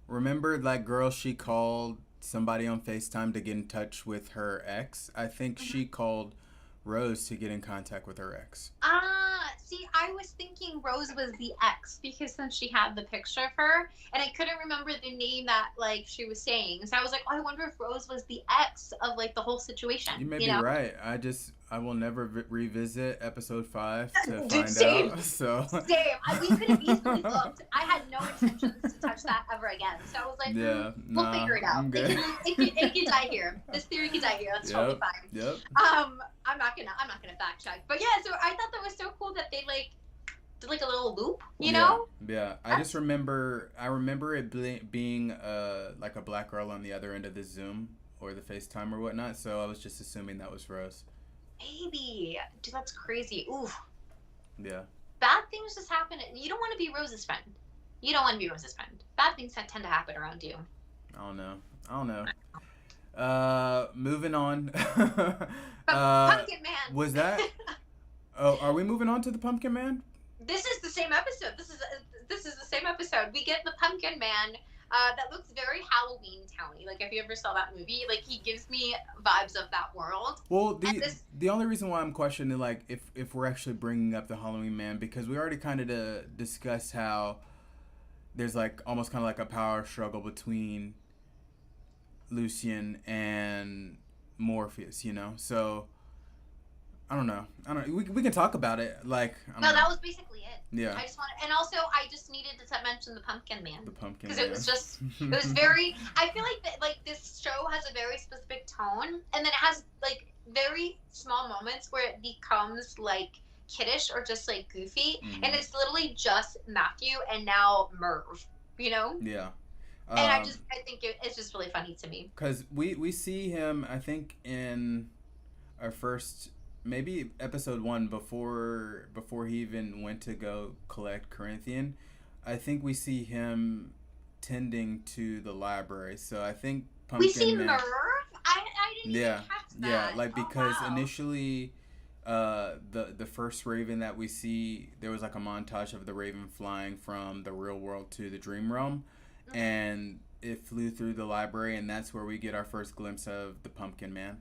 Remember that girl, she called somebody on FaceTime to get in touch with her ex? I think she called Rose to get in contact with her ex. See, I was thinking Rose was the ex because then she had the picture of her, and I couldn't remember the name that like she was saying. So I was like, oh, I wonder if Rose was the ex of like the whole situation. You may be right. I will never revisit episode 5 to Dude, find same. out. So we could have easily looked. I had no intentions to touch that ever again. So I was like, we'll figure it out. I'm good. It could die here. This theory could die here. That's totally fine. Yep. I'm not gonna fact check. But yeah, so I thought that was so cool that they like did like a little loop, you know? Yeah. I just remember it being like a black girl on the other end of the Zoom or the FaceTime or whatnot. So I was just assuming that was Rose. Maybe. Dude, that's crazy. Oof. Yeah. Bad things just happen. You don't want to be Rose's friend. You don't want to be Rose's friend. Bad things tend to happen around you. I don't know. Moving on. Pumpkin Man. Was that? Oh, are we moving on to the Pumpkin Man? This is the same episode. This is the same episode. We get the Pumpkin Man. That looks very Halloween towny. Like, if you ever saw that movie, like, he gives me vibes of that world. Well, the only reason why I'm questioning, like, if we're actually bringing up the Halloween Man, because we already kind of discussed how there's, like, almost kind of like a power struggle between Lucienne and Morpheus, you know? So, I don't know. We can talk about it. Like, that was basically it. Yeah. I just needed to mention the Pumpkin Man. The Pumpkin Man. Because it was very, I feel like this show has a very specific tone, and then it has, like, very small moments where it becomes, like, kiddish or just, like, goofy, and it's literally just Matthew and now Merv, you know? Yeah. And I think it's just really funny to me. Because we see him, I think, in our first, maybe episode 1, before he even went to go collect Corinthian. I think we see him tending to the library. So I think Pumpkin We see Man, Merv? I didn't even catch that. Yeah, like, because wow. initially the first Raven that we see, there was like a montage of the Raven flying from the real world to the dream realm, and it flew through the library, and that's where we get our first glimpse of the Pumpkin Man.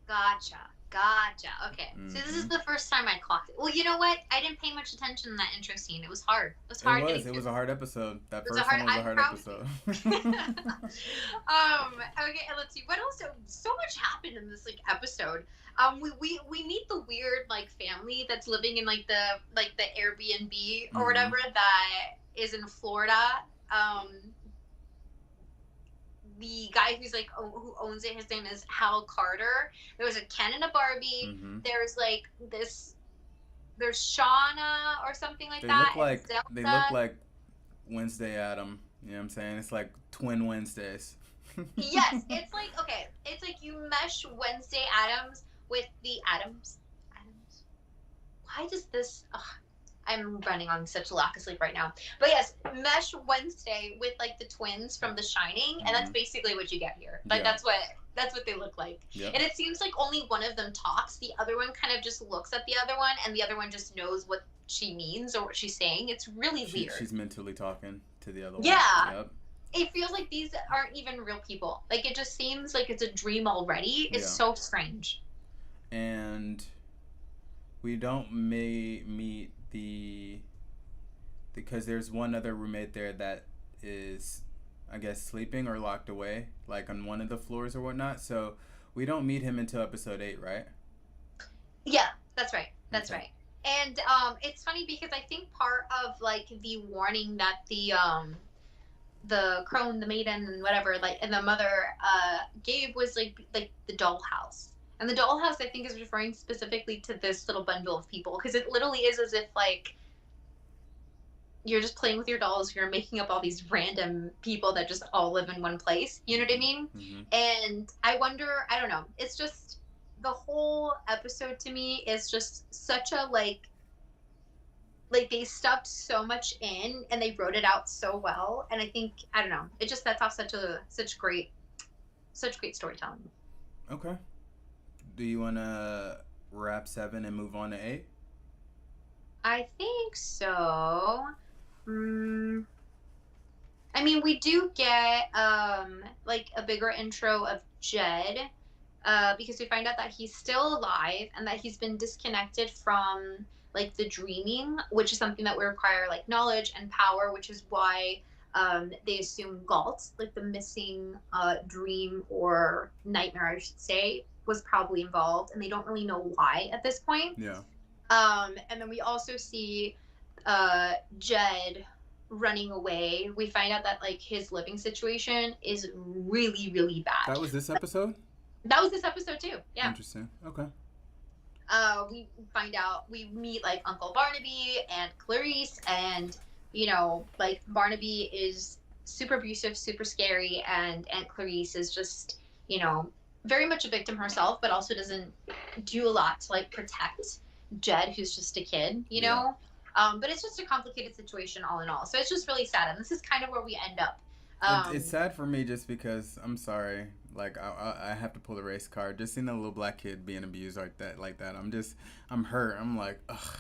Gotcha. Gotcha. Okay. So this is Mm-hmm. the first time I clocked it. Well, you know what? I didn't pay much attention in that intro scene. It was hard. It was It hard was. getting It through. was a hard episode. That It was a first hard. one was a I'm hard proud of episode. you. Okay. Let's see. What else? So much happened in this like episode. We meet the weird like family that's living in like the Airbnb or Mm-hmm. whatever that is in Florida. Um, the guy who's like who owns it, his name is Hal Carter. There was a Ken and a Barbie. Mm-hmm. There's like this. There's Shauna or something like They that, look and like they look Zelda. like Wednesday Adam. You know what I'm saying? It's like twin Wednesdays. Yes, it's like okay. It's like you mesh Wednesday Adams with the Adams. Adams. Why does this? Ugh, I'm running on such a lack of sleep right now. But yes, mesh Wednesday with like the twins from The Shining, and that's Mhm. basically what you get here. Like Yeah. that's what they look like. Yep. And it seems like only one of them talks. The other one kind of just looks at the other one, and the other one just knows what she means or what she's saying. It's really weird. She's mentally talking to the other one. Yeah. Yep. It feels like these aren't even real people. Like it just seems like it's a dream already. It's Yeah. so strange. And we don't meet the because there's one other roommate there that is, I guess, sleeping or locked away, like on one of the floors or whatnot. So we don't meet him until episode 8, right? Yeah, that's right. That's Okay. right. And it's funny because I think part of like the warning that the crone, the maiden, and whatever, like, and the mother gave was like the dollhouse. And the dollhouse, I think, is referring specifically to this little bundle of people because it literally is as if like you're just playing with your dolls. You're making up all these random people that just all live in one place. You know what I mean? Mm-hmm. And I wonder. I don't know. It's just the whole episode to me is just such a like they stuffed so much in and they wrote it out so well, and I think I don't know, it just sets off such great storytelling. Okay. Do you want to wrap 7 and move on to 8? I think so. I mean, we do get like a bigger intro of Jed, because we find out that he's still alive and that he's been disconnected from like the dreaming, which is something that we require like knowledge and power, which is why they assume Galt, like the missing dream or nightmare, I should say, was probably involved, and they don't really know why at this point. Yeah. And then we also see Jed running away. We find out that like his living situation is really, really bad. That was this episode? That was this episode too. Yeah. Interesting. Okay. We find out, we meet like Uncle Barnaby and Clarice, and you know, like Barnaby is super abusive, super scary, and Aunt Clarice is just, you know, very much a victim herself, but also doesn't do a lot to like protect Jed, who's just a kid, you know. But it's just a complicated situation all in all. So it's just really sad, and this is kind of where we end up. It's sad for me just because I'm sorry. Like I have to pull the race card. Just seeing a little black kid being abused like that. I'm hurt. I'm like, ugh.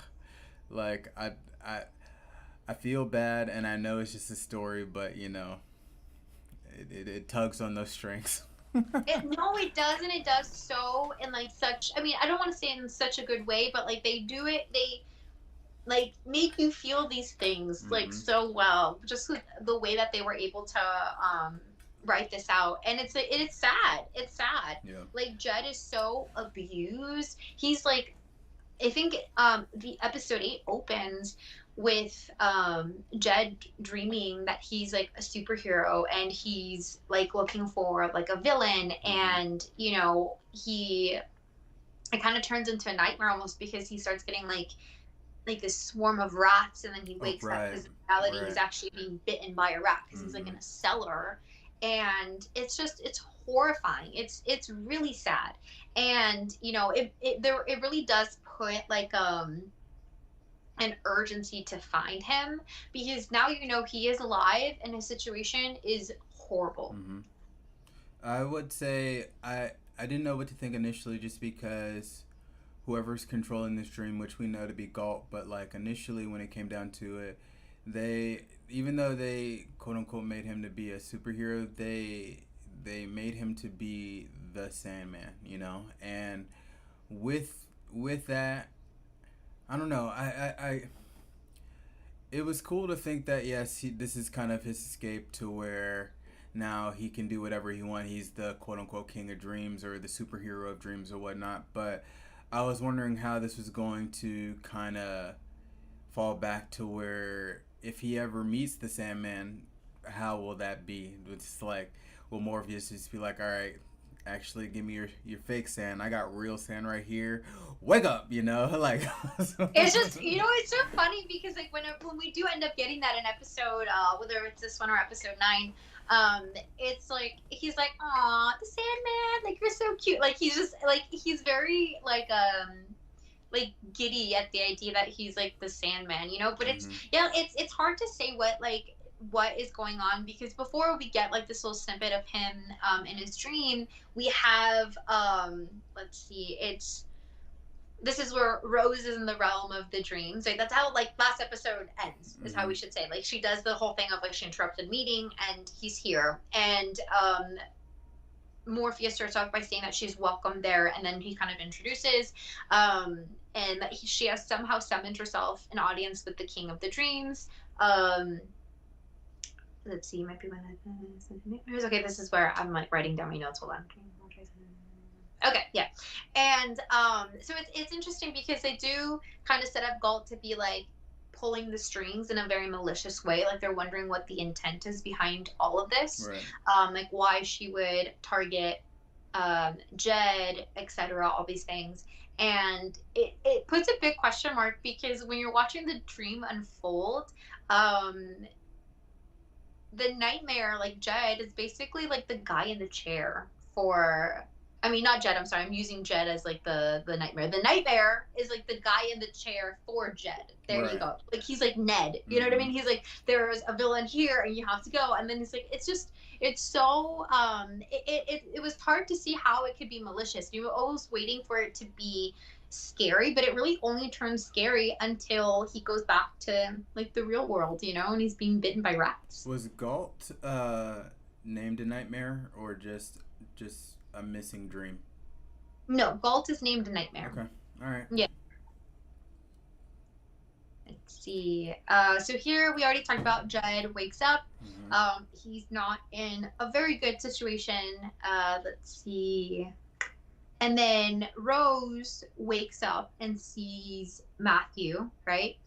Like I feel bad, and I know it's just a story, but you know, it tugs on those strings. No, it doesn't. It does so in like such. I mean, I don't want to say in such a good way, but like they do it. They like make you feel these things like so well, just with the way that they were able to write this out. And it's sad. It's sad. Yeah. Like Jed is so abused. He's like, I think the episode 8 opens with Jed dreaming that he's like a superhero and he's like looking for like a villain, and you know, it kind of turns into a nightmare almost because he starts getting like this swarm of rats, and then he wakes up because in reality he's actually being bitten by a rat because he's like in a cellar, and it's horrifying. It's really sad, and you know, it really does put like an urgency to find him, because now you know he is alive and his situation is horrible. I would say I didn't know what to think initially, just because whoever's controlling this dream, which we know to be Galt, but like initially when it came down to it, even though they quote unquote made him to be a superhero, they made him to be the Sandman, you know. And with that, I don't know. I it was cool to think that yes, this is kind of his escape to where now he can do whatever he wants. He's the quote unquote king of dreams or the superhero of dreams or whatnot. But I was wondering how this was going to kind of fall back to where if he ever meets the Sandman, how will that be? It's like, will Morpheus just be like, all right, actually give me your fake sand. I got real sand right here. Wake up, like. It's just, it's so funny because like when we do end up getting that in episode, whether it's this one or episode 9, it's like he's like, "Aw, the Sandman, like you're so cute." Like he's just like he's very like giddy at the idea that he's like the Sandman, But it's it's hard to say what is going on because before we get like this little snippet of him in his dream, we have let's see, this is where Rose is in the realm of the dreams. Like that's how like last episode ends, is how we should say. Like she does the whole thing of like she interrupted meeting and he's here. And Morpheus starts off by saying that she's welcome there, and then he kind of introduces and that she has somehow summoned herself an audience with the King of the Dreams. Let's see, might be my okay, this is where I'm like writing down my notes. Hold on. Okay, yeah. And so it's interesting because they do kind of set up Galt to be like pulling the strings in a very malicious way. Like they're wondering what the intent is behind all of this. Right. Like why she would target Jed, etc., all these things. And it puts a big question mark because when you're watching the dream unfold, the nightmare, like Jed, is basically like the guy in the chair for not Jed, I'm sorry, I'm using Jed as like the nightmare. The nightmare is like the guy in the chair for Jed. There you go. Like he's like Ned. You know what I mean? He's like, there's a villain here and you have to go. And then it's like it's so it was hard to see how it could be malicious. You were always waiting for it to be scary, but it really only turns scary until he goes back to like the real world, and he's being bitten by rats. Was Galt named a nightmare or just a missing dream? No, Galt is named a nightmare. Okay. All right. Yeah. Let's see. So here we already talked about Jed wakes up. He's not in a very good situation. Let's see. And then Rose wakes up and sees Matthew, right?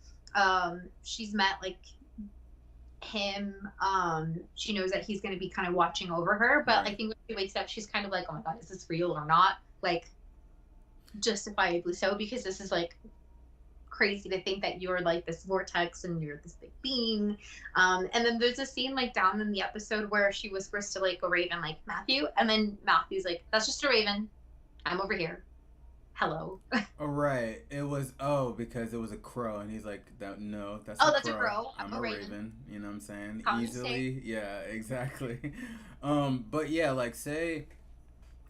She's met like him. She knows that he's going to be kind of watching over her, but I think when she wakes up, she's kind of like, oh my God, is this real or not? Like, justifiably so, because this is like crazy to think that you're like this vortex and you're this big being. And then there's a scene like down in the episode where she whispers to like a raven, like Matthew, and then Matthew's like, that's just a raven. I'm over here. Hello. Oh, right. It was, because it was a crow. And he's like, no, that's a crow. I'm a raven. You know what I'm saying? Common Easily. mistake. Yeah, exactly. But yeah, like say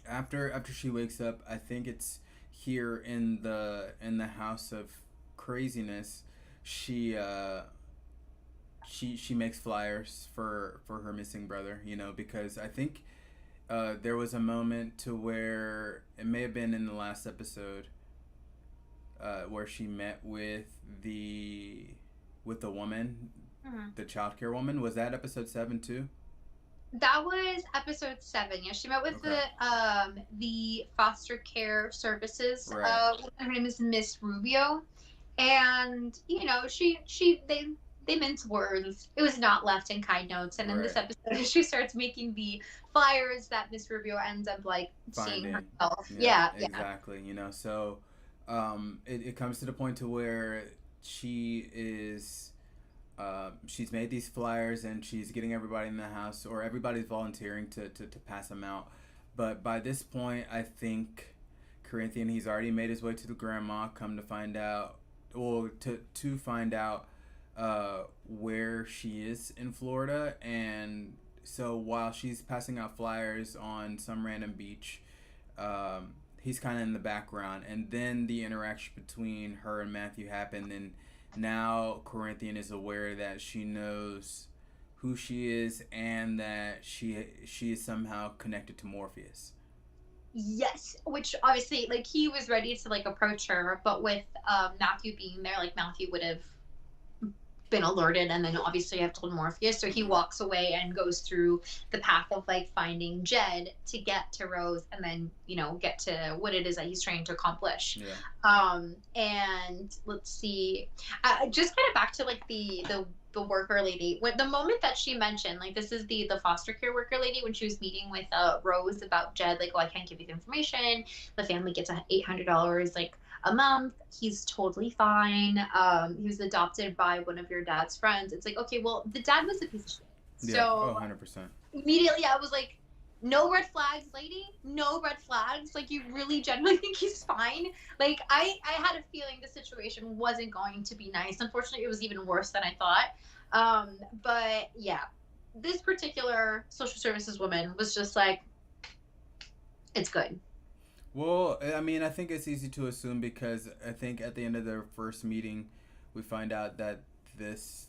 after she wakes up, I think it's here in the house of craziness, she makes flyers for her missing brother, because I think there was a moment to where it may have been in the last episode where she met with the woman, the childcare woman. Was that episode 7 too? That was episode 7. Yeah, she met with the foster care services. Right. Her name is Miss Rubio, and they mince words. It was not left in kind notes. And in this episode, she starts making the flyers that Miss Rubio ends up like seeing herself. Yeah, exactly. So it comes to the point to where she is she's made these flyers and she's getting everybody in the house, or everybody's volunteering to pass them out. But by this point, I think Corinthian, he's already made his way to the grandma, come to find out, or to find out where she is in Florida. And so while she's passing out flyers on some random beach, he's kind of in the background. And then the interaction between her and Matthew happened, and now Corinthian is aware that she knows who she is and that she is somehow connected to Morpheus. Yes, which obviously, like, he was ready to like approach her, but with Matthew being there, like Matthew would have been alerted, and then obviously have told Morpheus, so he walks away and goes through the path of like finding Jed to get to Rose, and then get to what it is that he's trying to accomplish. Yeah. And let's see, just kind of back to like the worker lady. When the moment that she mentioned, like, this is the foster care worker lady, when she was meeting with Rose about Jed, like, oh, I can't give you the information, the family gets $800 like a month, he's totally fine, he was adopted by one of your dad's friends. It's like, okay, well, the dad was a piece of shit. Yeah. So 100%. immediately I was like, no red flags, lady, no red flags. Like, you really genuinely think he's fine? Like, I had a feeling the situation wasn't going to be nice. Unfortunately, it was even worse than I thought. But yeah, this particular social services woman was just like, it's good. Well, I mean, I think it's easy to assume because I think at the end of their first meeting, we find out that this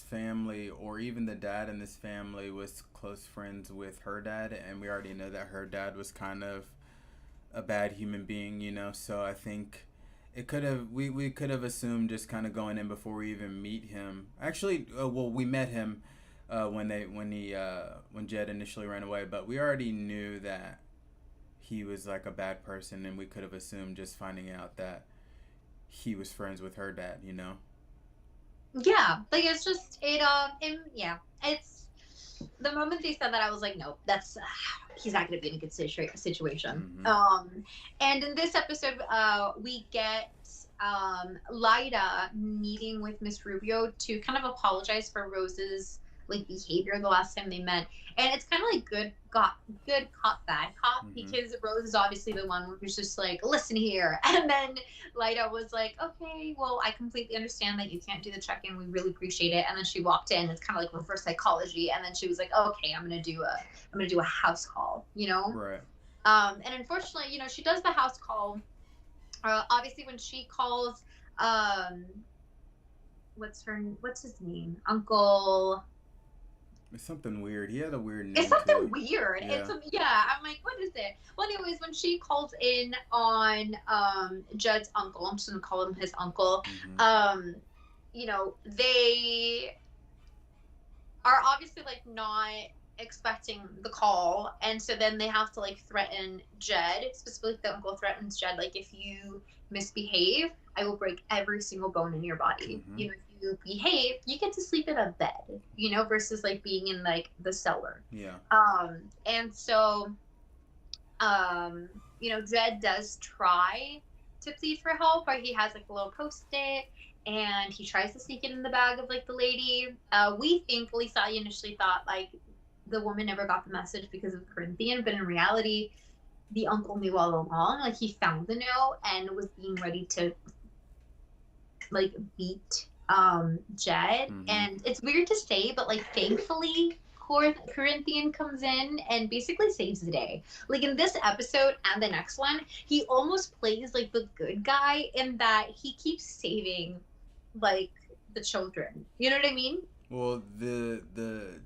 family, or even the dad in this family, was close friends with her dad, and we already know that her dad was kind of a bad human being, So I think it could have we could have assumed, just kind of going in before we even meet him. Actually, well, we met him when Jed initially ran away, but we already knew that he was like a bad person, and we could have assumed just finding out that he was friends with her dad. Yeah, like, it's just yeah, it's the moment they said that, I was like, nope, that's he's not going to be in a good situation. And in this episode, we get Lyda meeting with Miss Rubio to kind of apologize for Rose's like behavior the last time they met, and it's kind of like good cop, bad cop, because Rose is obviously the one who's just like, listen here, and then Lyda was like, okay, well, I completely understand that you can't do the check-in, we really appreciate it, and then she walked in. It's kind of like reverse psychology, and then she was like, okay, I'm gonna do a house call, Right. and unfortunately, she does the house call. Obviously, when she calls, um what's his name, Uncle. It's something weird. He had a weird name. It's something too. weird. Yeah. Yeah. I'm like, what is it? Well, anyways, when she calls in on Judd's uncle, I'm just gonna call him his uncle. They are obviously like not expecting the call, and so then they have to like threaten Jed. Specifically, the uncle threatens Jed, like, if you misbehave, I will break every single bone in your body. If you behave, you get to sleep in a bed, versus like being in like the cellar. Yeah. And so Jed does try to plead for help, or he has like a little post-it, and he tries to sneak it in the bag of like the lady. We think, at least I initially thought, like, the woman never got the message because of Corinthian, but in reality, the uncle knew all along. Like, he found the note and was being ready to like beat Jed. And it's weird to say, but like, thankfully, Corinthian comes in and basically saves the day. Like, in this episode and the next one, he almost plays like the good guy, in that he keeps saving like the children. You know what I mean? Well, the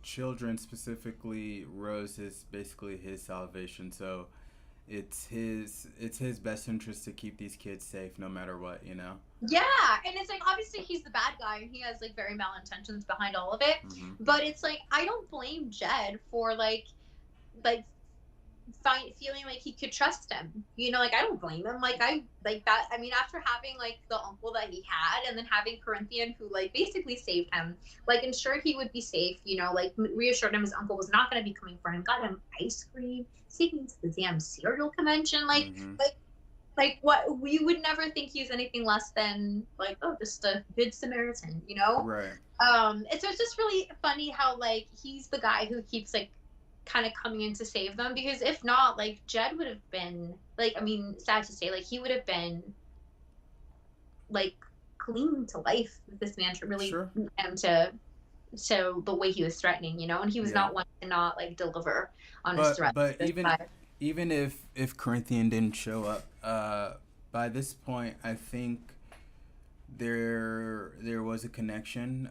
children, specifically Rose, is basically his salvation. So it's his best interest to keep these kids safe no matter what. Yeah, and it's like, obviously he's the bad guy and he has like very malintentions behind all of it. But it's like, I don't blame Jed for like feeling like he could trust him. Like, I don't blame him. Like, I like that. I mean, after having like the uncle that he had, and then having Corinthian, who like basically saved him, like, ensured he would be safe, like reassured him his uncle was not going to be coming for him, got him ice cream, taking him to the damn cereal convention, like what, we would never think he's anything less than like, oh, just a good Samaritan, Right. And so it's just really funny how like he's the guy who keeps like kind of coming in to save them, because if not, like, Jed would have been like, I mean, sad to say, like, he would have been like clinging to life with this man to really him to so the way he was threatening, and he was not one to not like deliver on his threat. But even if Corinthian didn't show up, by this point, I think there was a connection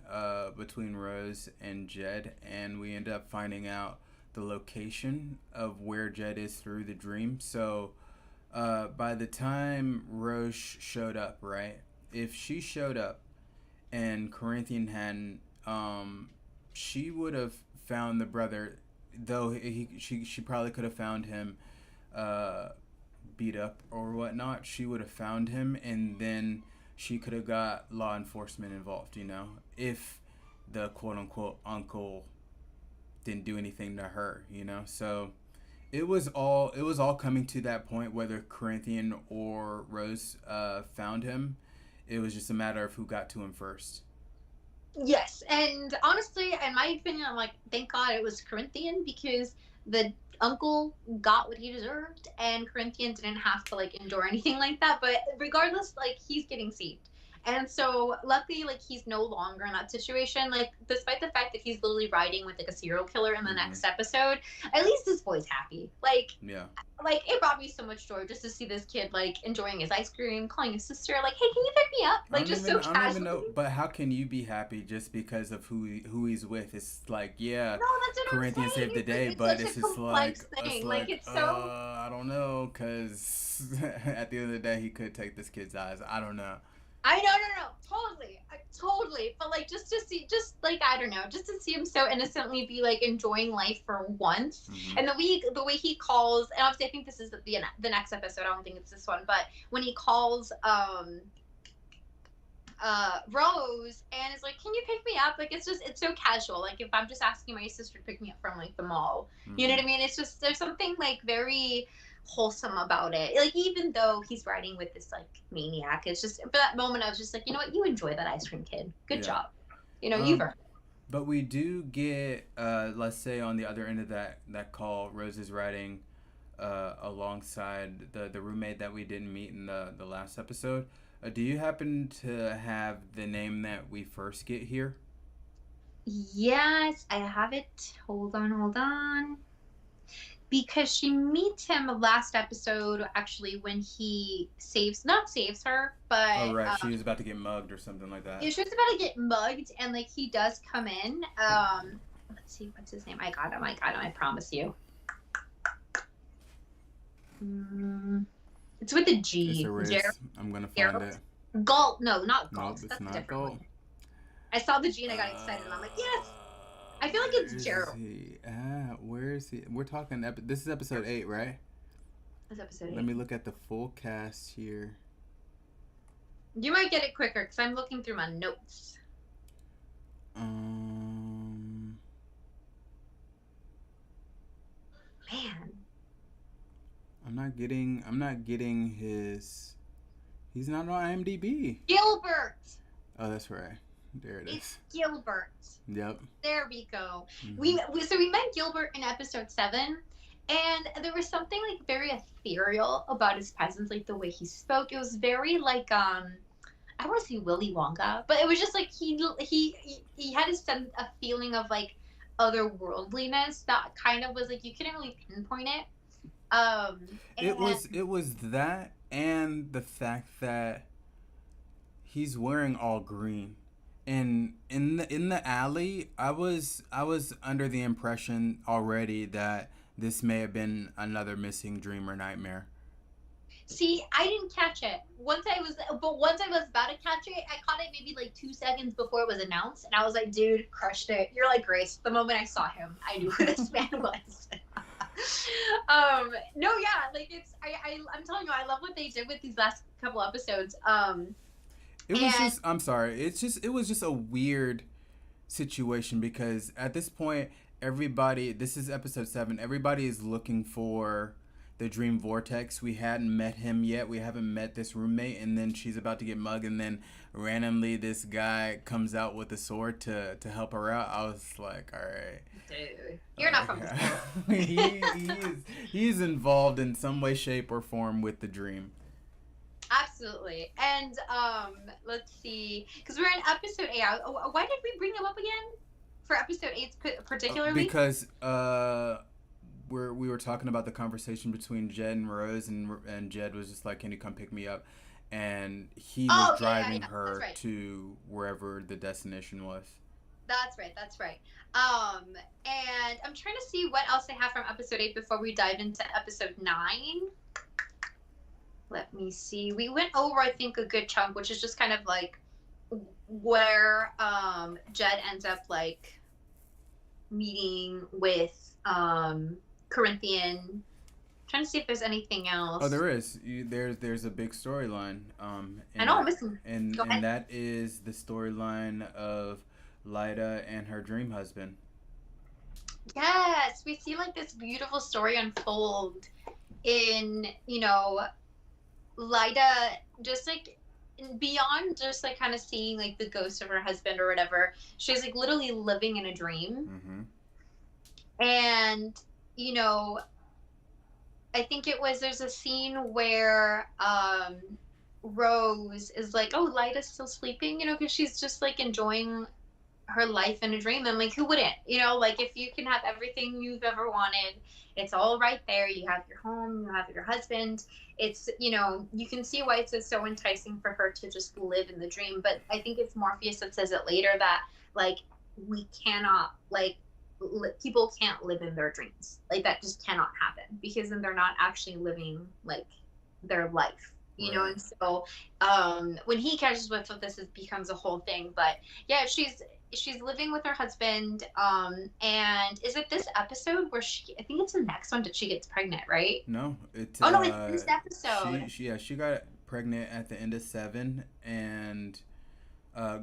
between Rose and Jed, and we end up finding out the location of where Jed is through the dream. So by the time Rose showed up, right? If she showed up and Corinthian hadn't, she would have found the brother. Though she probably could have found him beat up or whatnot. She would have found him, and then she could have got law enforcement involved. You know, if the quote unquote uncle didn't do anything to her. You know, so it was all coming to that point, whether Corinthian or Rose found him. It was just a matter of who got to him first. Yes, and honestly, in my opinion, I'm like, thank God it was Corinthian, because the uncle got what he deserved, and Corinthian didn't have to like endure anything like that. But regardless, like, he's getting saved, and so luckily, like, he's no longer in that situation. Like, despite the fact that he's literally riding with like a serial killer in the next episode, at least this boy's happy. Yeah. Like, it brought me so much joy just to see this kid like enjoying his ice cream, calling his sister like, "Hey, can you pick me up?" Like, just so I don't even casually. know, but how can you be happy just because of who he's with? It's like, yeah, No, that's what I'm Corinthian saying. saved the It's day, it's but such it's a just like, complex thing. Like, it's so. I don't know, because at the end of the day, he could take this kid's eyes. I don't know. I know, no, totally, totally. But like, just to see, just like, I don't know, just to see him so innocently be like enjoying life for once, and the way he calls, and obviously I think this is the next episode. I don't think it's this one, but when he calls Rose and is like, "Can you pick me up?" Like, it's so casual. Like, if I'm just asking my sister to pick me up from like the mall, you know what I mean? It's just, there's something like very wholesome about it. Like, even though he's riding with this like maniac, it's just, for that moment I was just like, you know what? You enjoy that ice cream, kid. Good job. You know, you've earned it. But we do get, let's say on the other end of that call, Rose is riding alongside the roommate that we didn't meet in the last episode. Do you happen to have the name that we first get here? Yes, I have it. Hold on. Because she meets him last episode, actually, when he not saves her, but Oh, right. She was about to get mugged or something like that. yeah, she was about to get mugged, and like, he does come in. Let's see, what's his name? I got him. I promise you. It's with a G. It's a Riz. I'm gonna find it. Galt? No, not Galt. Nope, it's That's not a different Galt. one. I saw the G and I got excited, and I'm like, yes. I feel like it's Gerald. Where is he? We're talking. This is episode 8, right? That's episode 8. Let me look at the full cast here. You might get it quicker because I'm looking through my notes. Man. I'm not getting his. He's not on IMDb. Gilbert. Oh, that's right. There it is. It's Gilbert. Yep. There we go. We met Gilbert in episode 7, and there was something like very ethereal about his presence, like the way he spoke. It was very like I don't want to say Willy Wonka, but it was just like he had a feeling of like otherworldliness that kind of was like, you couldn't really pinpoint it. It was that, and the fact that he's wearing all green. And in the alley, I was under the impression already that this may have been another missing dream or nightmare. See, I didn't catch it. Once I was about to catch it, I caught it maybe like 2 seconds before it was announced, and I was like, dude, crushed it. You're like Grace. The moment I saw him, I knew who this man was. No, yeah, like, I'm telling you, I love what they did with these last couple episodes. I'm sorry. It was just a weird situation because at this point, this is episode 7. Everybody is looking for the dream vortex. We hadn't met him yet. We haven't met this roommate, and then she's about to get mugged, and then randomly this guy comes out with a sword to help her out. I was like, all right. Dude, you're not from this world. He's involved in some way, shape, or form with the dream. Absolutely. And let's see, because we're in episode 8. Why did we bring him up again for episode 8 particularly? Because we were talking about the conversation between Jed and Rose, and Jed was just like, "Can you come pick me up?" And he was driving her right. to wherever the destination was. That's right. That's right. And I'm trying to see what else I have from episode 8 before we dive into episode 9. Let me see. We went over, I think, a good chunk, which is just kind of like where Jed ends up like meeting with Corinthian. Trying to see if there's anything else. Oh, there is. There's a big storyline. I know, I'm missing. And Go ahead. that is the storyline of Lyda and her dream husband. Yes, we see like this beautiful story unfold in, you know, Lyda just like beyond just like kind of seeing like the ghost of her husband or whatever. She's like literally living in a dream. Mm-hmm. And, you know, I think there's a scene where Rose is like, oh, Lyda's still sleeping, you know, because she's just like enjoying her life in a dream. And like, who wouldn't? You know, like if you can have everything you've ever wanted, it's all right there. You have your home, you have your husband. It's, you know, you can see why it's just so enticing for her to just live in the dream. But I think it's Morpheus that says it later that like we cannot like people can't live in their dreams. Like that just cannot happen because then they're not actually living like their life. You know, and so when he catches with this, it becomes a whole thing. But yeah, she's living with her husband, and is it this episode where I think it's the next one that she gets pregnant, right? No, it's no, it's this episode. She got pregnant at the end of 7, and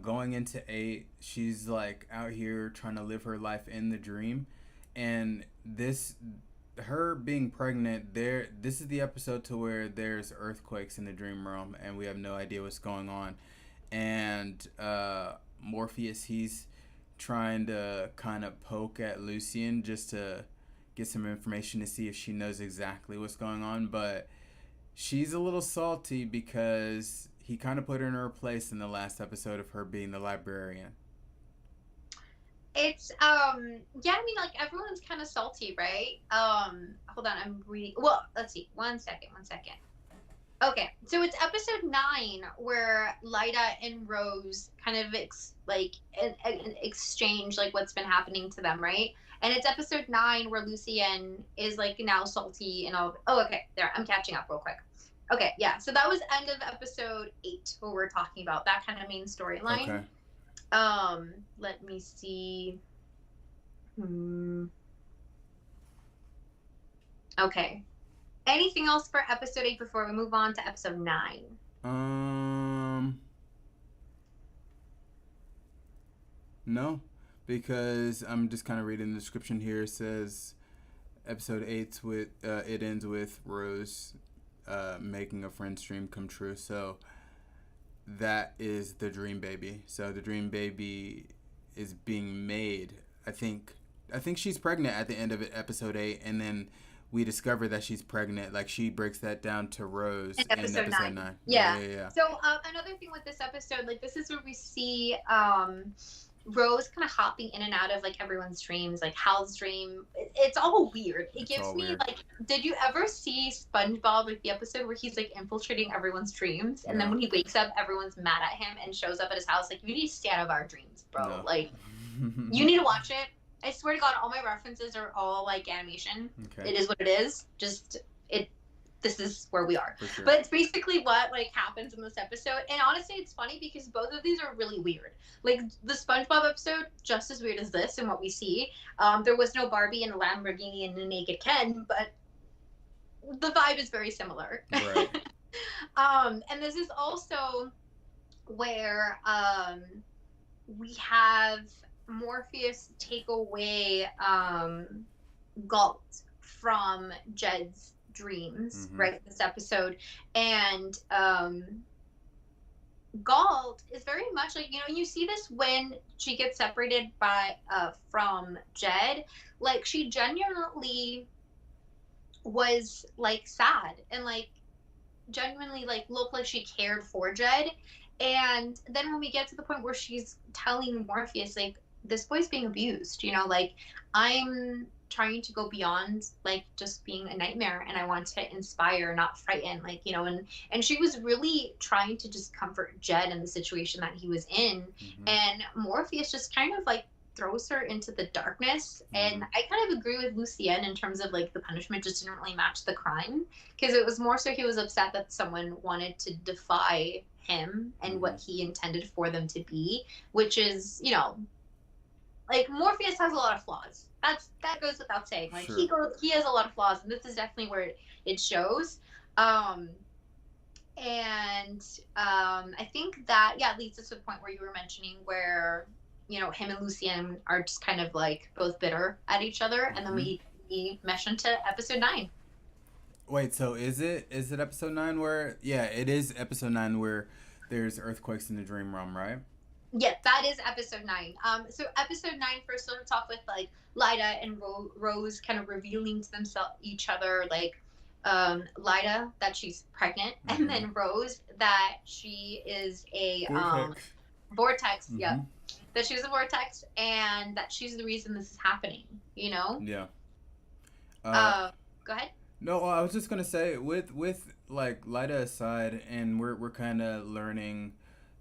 going into 8, she's like out here trying to live her life in the dream, and her being pregnant this is the episode to where there's earthquakes in the dream realm and we have no idea what's going on, and Morpheus, he's trying to kind of poke at Lucian just to get some information to see if she knows exactly what's going on, but she's a little salty because he kind of put her in her place in the last episode of her being the librarian. It's yeah, I mean like everyone's kind of salty, right? Hold on, I'm reading. Well, let's see. One second. Okay, so it's episode 9 where Lyda and Rose kind of exchange like what's been happening to them, right? And it's episode 9 where Lucien is like now salty and all. Oh, okay, there. I'm catching up real quick. Okay, yeah. So that was end of episode 8 what we're talking about. That kind of main storyline. Okay. Let me see. Okay. Anything else for episode 8 before we move on to episode 9? No, because I'm just kind of reading the description here. It says episode 8 it ends with Rose making a friend's dream come true. So that is the dream baby. So the dream baby is being made. I think she's pregnant at the end of episode 8, and then we discover that she's pregnant. Like she breaks that down to Rose in episode 9. Yeah. So another thing with this episode, like this is where we see Rose kind of hopping in and out of like everyone's dreams, like Hal's dream. It's all weird. It gives me weird. Like, did you ever see SpongeBob, like the episode where he's like infiltrating everyone's dreams, and then when he wakes up, everyone's mad at him and shows up at his house? Like, you need to stay out of our dreams, bro. No. Like, you need to watch it. I swear to God, all my references are all like animation. Okay. It is what it is. Just this is where we are. Sure. But it's basically what like happens in this episode. And honestly, it's funny because both of these are really weird. Like the SpongeBob episode, just as weird as this and what we see. There was no Barbie and a Lamborghini and a naked Ken, but the vibe is very similar. Right. And this is also where we have Morpheus take away Galt from Jed's dreams, right? This episode, and Galt is very much like, you know, you see this when she gets separated from Jed. Like she genuinely was like sad and like genuinely like looked like she cared for Jed. And then when we get to the point where she's telling Morpheus like, this boy's being abused, you know, like I'm trying to go beyond like just being a nightmare, and I want to inspire, not frighten, like, you know, and she was really trying to just comfort Jed in the situation that he was in. And Morpheus just kind of like throws her into the darkness. Mm-hmm. And I kind of agree with Lucien in terms of like the punishment just didn't really match the crime, because it was more so he was upset that someone wanted to defy him and Mm-hmm. what he intended for them to be, which is, you know, like Morpheus has a lot of flaws. That goes without saying. Like Sure. he has a lot of flaws, and this is definitely where it shows. Um, and I think that, yeah, leads us to the point where you were mentioning where, you know, him and Lucien are just kind of like both bitter at each other, and then Mm-hmm. we mesh into episode 9. Wait, so is it episode 9 where, yeah, it is episode 9 where there's earthquakes in the dream realm, right? Yes, that is episode 9. So episode 9 first starts off with like Lyda and Rose kind of revealing to themselves each other, like Lyda that she's pregnant, Mm-hmm. and then Rose that she is a Vortex. vortex. Mm-hmm. Yep, that she's a vortex, and that she's the reason this is happening. You know. Yeah. Go ahead. No, I was just gonna say with like Lyda aside, and we're kind of learning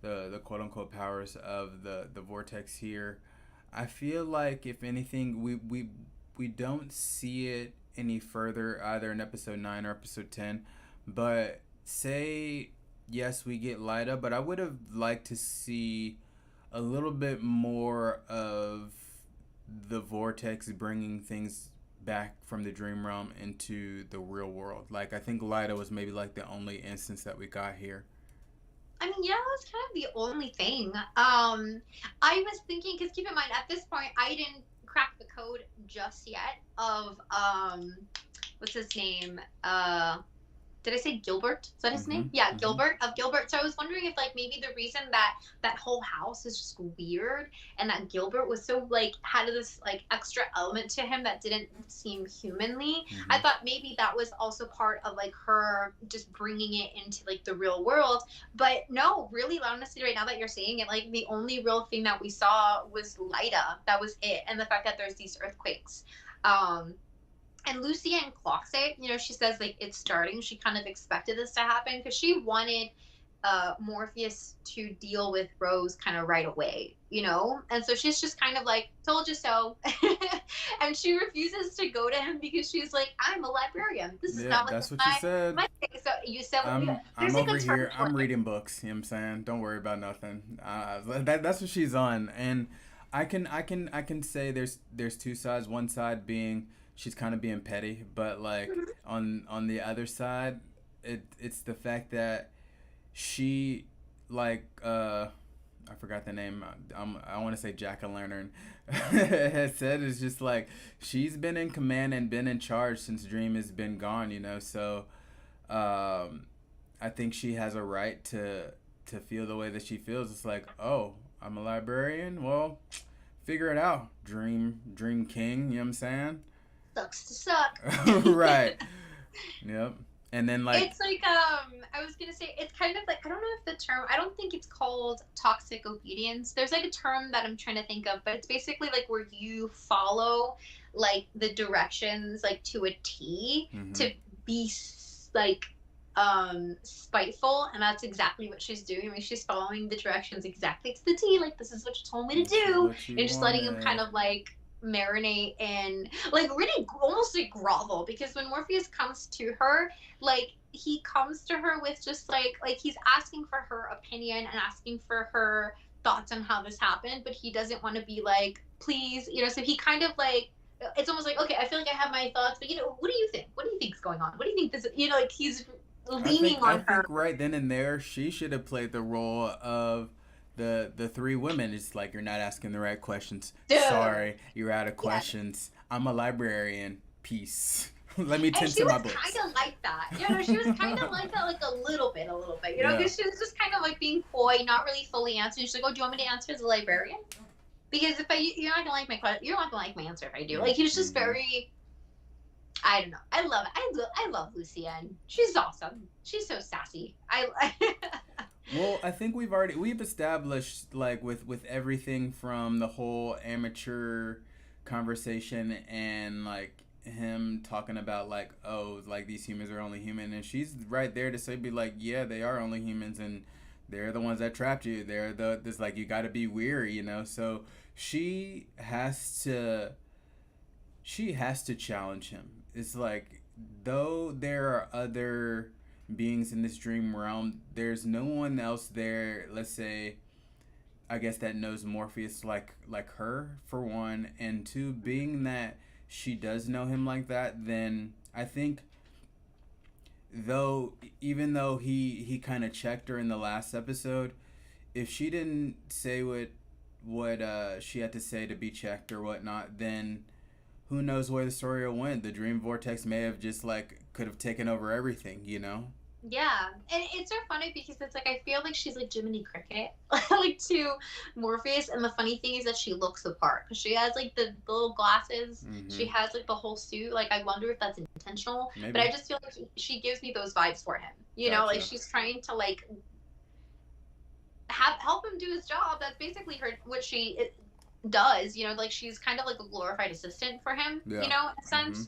the quote unquote powers of the vortex here. I feel like if anything, we don't see it any further either in episode 9 or episode 10. But say yes, we get Lyda, but I would have liked to see a little bit more of the vortex bringing things back from the dream realm into the real world. Like I think Lyda was maybe like the only instance that we got here. I mean, yeah, that's kind of the only thing. I was thinking, because keep in mind, at this point, I didn't crack the code just yet of what's his name? Did I say Gilbert? Is that his name? Yeah, Mm-hmm. Gilbert. So I was wondering if like maybe the reason that whole house is just weird, and that Gilbert was so like had this like extra element to him that didn't seem humanly. Mm-hmm. I thought maybe that was also part of like her just bringing it into like the real world. But no, really, honestly, right now that you're saying it, like the only real thing that we saw was Lyda. That was it, and the fact that there's these earthquakes. And Lucienne clocks it. You know, she says like it's starting. She kind of expected this to happen because she wanted Morpheus to deal with Rose kind of right away, you know? And so she's just kind of like, told you so. And she refuses to go to him because she's like, I'm a librarian. This is not like that's what you said. my thing. So you said, I'm like over here. I'm reading books. You know what I'm saying? Don't worry about nothing. That's what she's on, and I can say there's two sides. One side being she's kind of being petty, but like on the other side, it's the fact that she like I forgot the name. I want to say Jack o' Lantern has said it's just like she's been in command and been in charge since Dream has been gone. You know, so I think she has a right to feel the way that she feels. It's like, oh, I'm a librarian. Well, figure it out, Dream King. You know what I'm saying? Sucks to suck. Right. Yep. And then like it's like I was gonna say it's kind of like I don't know if the term I don't think it's called toxic obedience. There's like a term that I'm trying to think of, but it's basically like where you follow like the directions like to a T to be like spiteful, and that's exactly what she's doing. I mean, she's following the directions exactly to the T, like this is what you told me to do, and just letting him kind of like marinate and like really almost like grovel, because when Morpheus comes to her, like he comes to her with just like he's asking for her opinion and asking for her thoughts on how this happened, but he doesn't want to be like, please, you know, so he kind of like, it's almost like, okay, I feel like I have my thoughts, but you know, what do you think is going on? What do you think this, you know, like he's leaning on her. I think right then and there she should have played the role of the three women. It's like, you're not asking the right questions. Dude. Sorry, you're out of questions. Yeah. I'm a librarian. Peace. Let me tend to my books. She was kind of like that. You know, she was kind of like that, like a little bit. You know, because she was just kind of like being coy, not really fully answering. She's like, "Oh, do you want me to answer as a librarian? Because if you're not gonna like my question, you're not gonna like my answer if I do." Like he was just very. I don't know. I love it. I love Lucienne. She's awesome. She's so sassy. Well, I think we've established, like, with everything from the whole amateur conversation and like him talking about like, oh, like these humans are only human, and she's right there to say, be like, yeah, they are only humans, and they're the ones that trapped you. They're the this like you got to be weary, you know. So she has to she has to challenge him. It's like though there are other beings in this dream realm, there's no one else there. Let's say I guess that knows Morpheus like her for one, and two, being that she does know him like that, then I think though even though he kind of checked her in the last episode, if she didn't say what she had to say to be checked or whatnot, then who knows where the story will went. The dream vortex may have just like could have taken over everything, you know. Yeah, and it's so funny because it's like I feel like she's like Jiminy Cricket, like to Morpheus. And the funny thing is that she looks the part because she has like the little glasses. She Mm-hmm. has like the whole suit. Like I wonder if that's intentional, but I Maybe. just feel like she gives me those vibes for him. You know, like Gotcha. she's trying to like have help him do his job. That's basically her what she does. You know, like she's kind of like a glorified assistant for him. You Yeah. know, in a Mm-hmm. sense.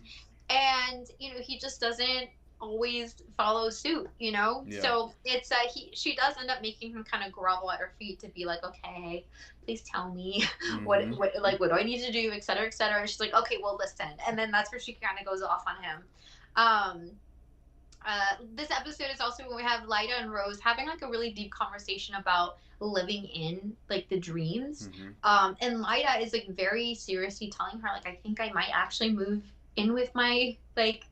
And you know he just doesn't always follow suit, you know. Yeah. So it's she does end up making him kind of grovel at her feet to be like, okay, please tell me Mm-hmm. what do I need to do, et cetera, et cetera. And she's like, okay, well listen. And then that's where she kind of goes off on him. um this episode is also when we have Lyda and Rose having like a really deep conversation about living in like the dreams. Mm-hmm. And Lyda is like very seriously telling her like I think I might actually move in with my like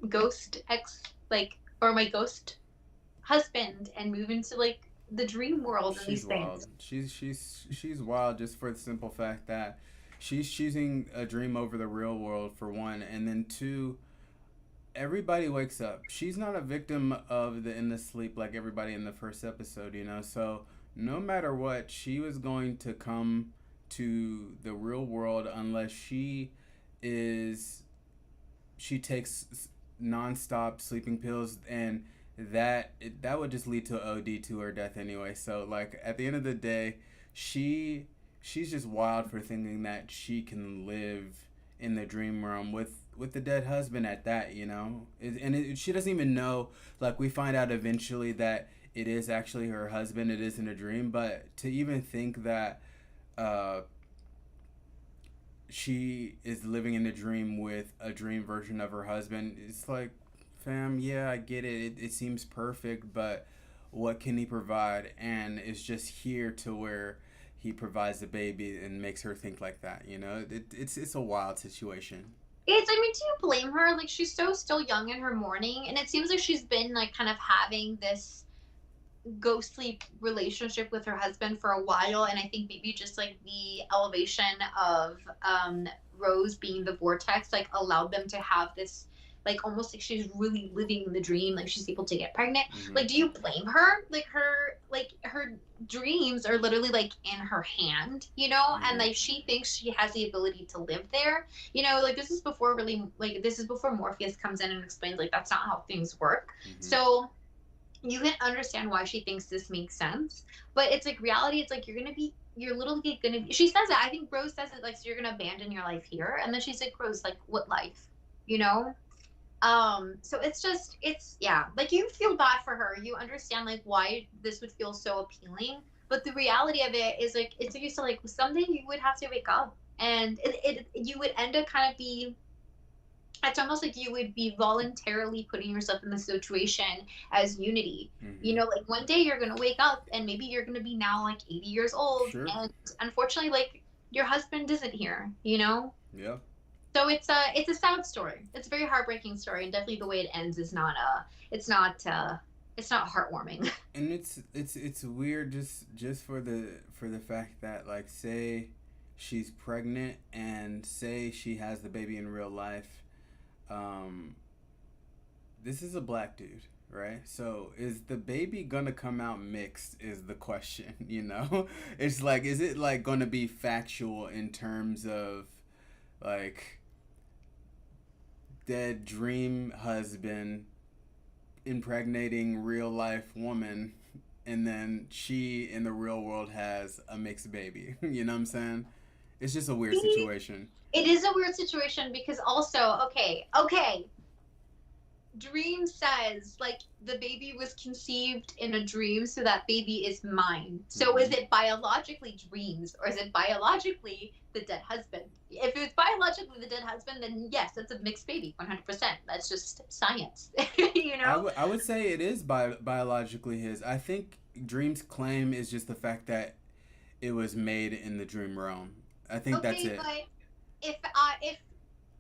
ghost ex like or my ghost husband and move into like the dream world and these She's things. wild. She's wild just for the simple fact that she's choosing a dream over the real world for one, and then two, everybody wakes up. She's not a victim of the endless sleep like everybody in the first episode, you know. So no matter what, she was going to come to the real world unless is she takes nonstop sleeping pills, and that would just lead to OD to her death anyway. So like at the end of the day, she she's just wild for thinking that she can live in the dream realm with the dead husband at that, you know. She doesn't even know. Like we find out eventually that it is actually her husband. It isn't a dream, but to even think that uh, she is living in a dream with a dream version of her husband. It's like, fam, yeah, I get it. It seems perfect, but what can he provide? And it's just here to where he provides the baby and makes her think like that. You know, it's a wild situation. It's, I mean, do you blame her? Like she's so still young in her morning and it seems like she's been like kind of having this ghostly relationship with her husband for a while, and I think maybe just like the elevation of Rose being the vortex like allowed them to have this like almost like she's really living the dream, like she's able to get pregnant. Mm-hmm. Like do you blame her? Like her dreams are literally like in her hand, you know. Mm-hmm. And like she thinks she has the ability to live there, you know. Like this is before really like this is before Morpheus comes in and explains like that's not how things work. Mm-hmm. So you can understand why she thinks this makes sense, but it's like reality. It's like you're literally gonna be, she says it, I think Rose says it like, so you're gonna abandon your life here, and then she's like, Rose, like what life, you know. So it's just it's yeah, like you feel bad for her, you understand like why this would feel so appealing, but the reality of it is like it's like you said, like someday you would have to wake up, and you would end up kind of be, it's almost like you would be voluntarily putting yourself in the situation as Unity. Mm-hmm. You know, like one day you're gonna wake up and maybe you're gonna be now like 80 years old, Sure. and unfortunately, like your husband isn't here. You know. Yeah. So it's a sad story. It's a very heartbreaking story, and definitely the way it ends is not it's not heartwarming. And it's weird just for the fact that like say she's pregnant and say she has the baby in real life. um this is a black dude, right? So is the baby gonna come out mixed is the question. You know, it's like, is it like gonna be factual in terms of like dead dream husband impregnating real life woman, and then she in the real world has a mixed baby? You know what I'm saying? It's just a weird situation. It is a weird situation because also okay Dream says, like, the baby was conceived in a dream, so that baby is mine. So is it biologically Dreams, or is it biologically the dead husband? If it's biologically the dead husband, then yes, that's a mixed baby, 100%. That's just science, you know? I would say it is biologically his. I think Dream's claim is just the fact that it was made in the dream realm. I think that's Okay, it. but if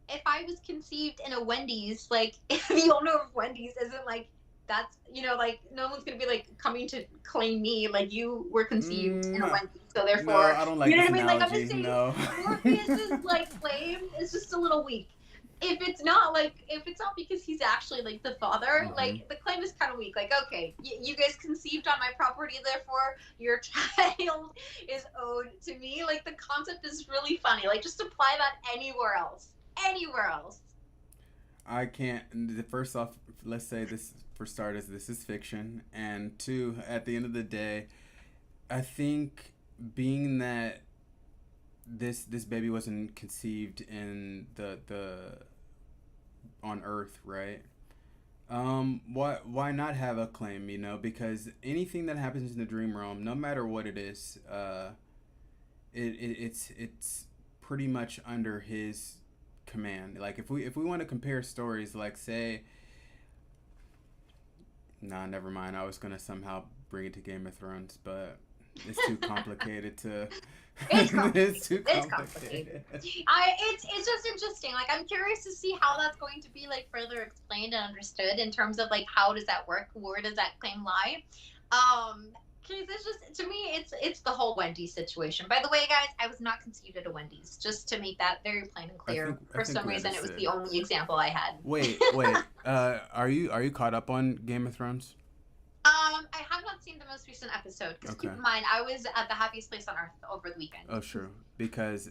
if I was conceived in a Wendy's, like, if the owner of Wendy's isn't like, that's, like, no one's gonna be like coming to claim me, like, you were conceived in a Mm, Wendy's, so no, therefore, I don't like you know this what I mean? Like, I'm analogy. just saying, No. Morpheus's like claim is just a little weak. If it's not because he's actually like the father, Hmm. like, the claim is kind of weak. Like, okay, you guys conceived on my property, therefore your child is owed to me. Like, the concept is really funny. Like, just apply that anywhere else. I can't. First off, let's say this for starters. This is fiction, and two, at the end of the day, I think being that this baby wasn't conceived in the on Earth, right? Why not have a claim? Because anything that happens in the dream realm, no matter what it is, it's pretty much under his command. Like if we want to compare stories, like say, nah, never mind. I was gonna somehow bring it to Game of Thrones, but it's too complicated to. It's It's complicated. too It's complicated. complicated. It's just interesting. Like, I'm curious to see how that's going to be like further explained and understood in terms of like how does that work? Where does that claim lie? Because it's just, to me, it's the whole Wendy's situation. By the way, guys, I was not conceived at a Wendy's. Just to make that very plain and I clear. think I For think some we reason, it was understood. the only example I had. Wait. Are you caught up on Game of Thrones? I have not seen the most recent episode because Okay. keep in mind I was at the happiest place on earth over the weekend. Oh, sure. Because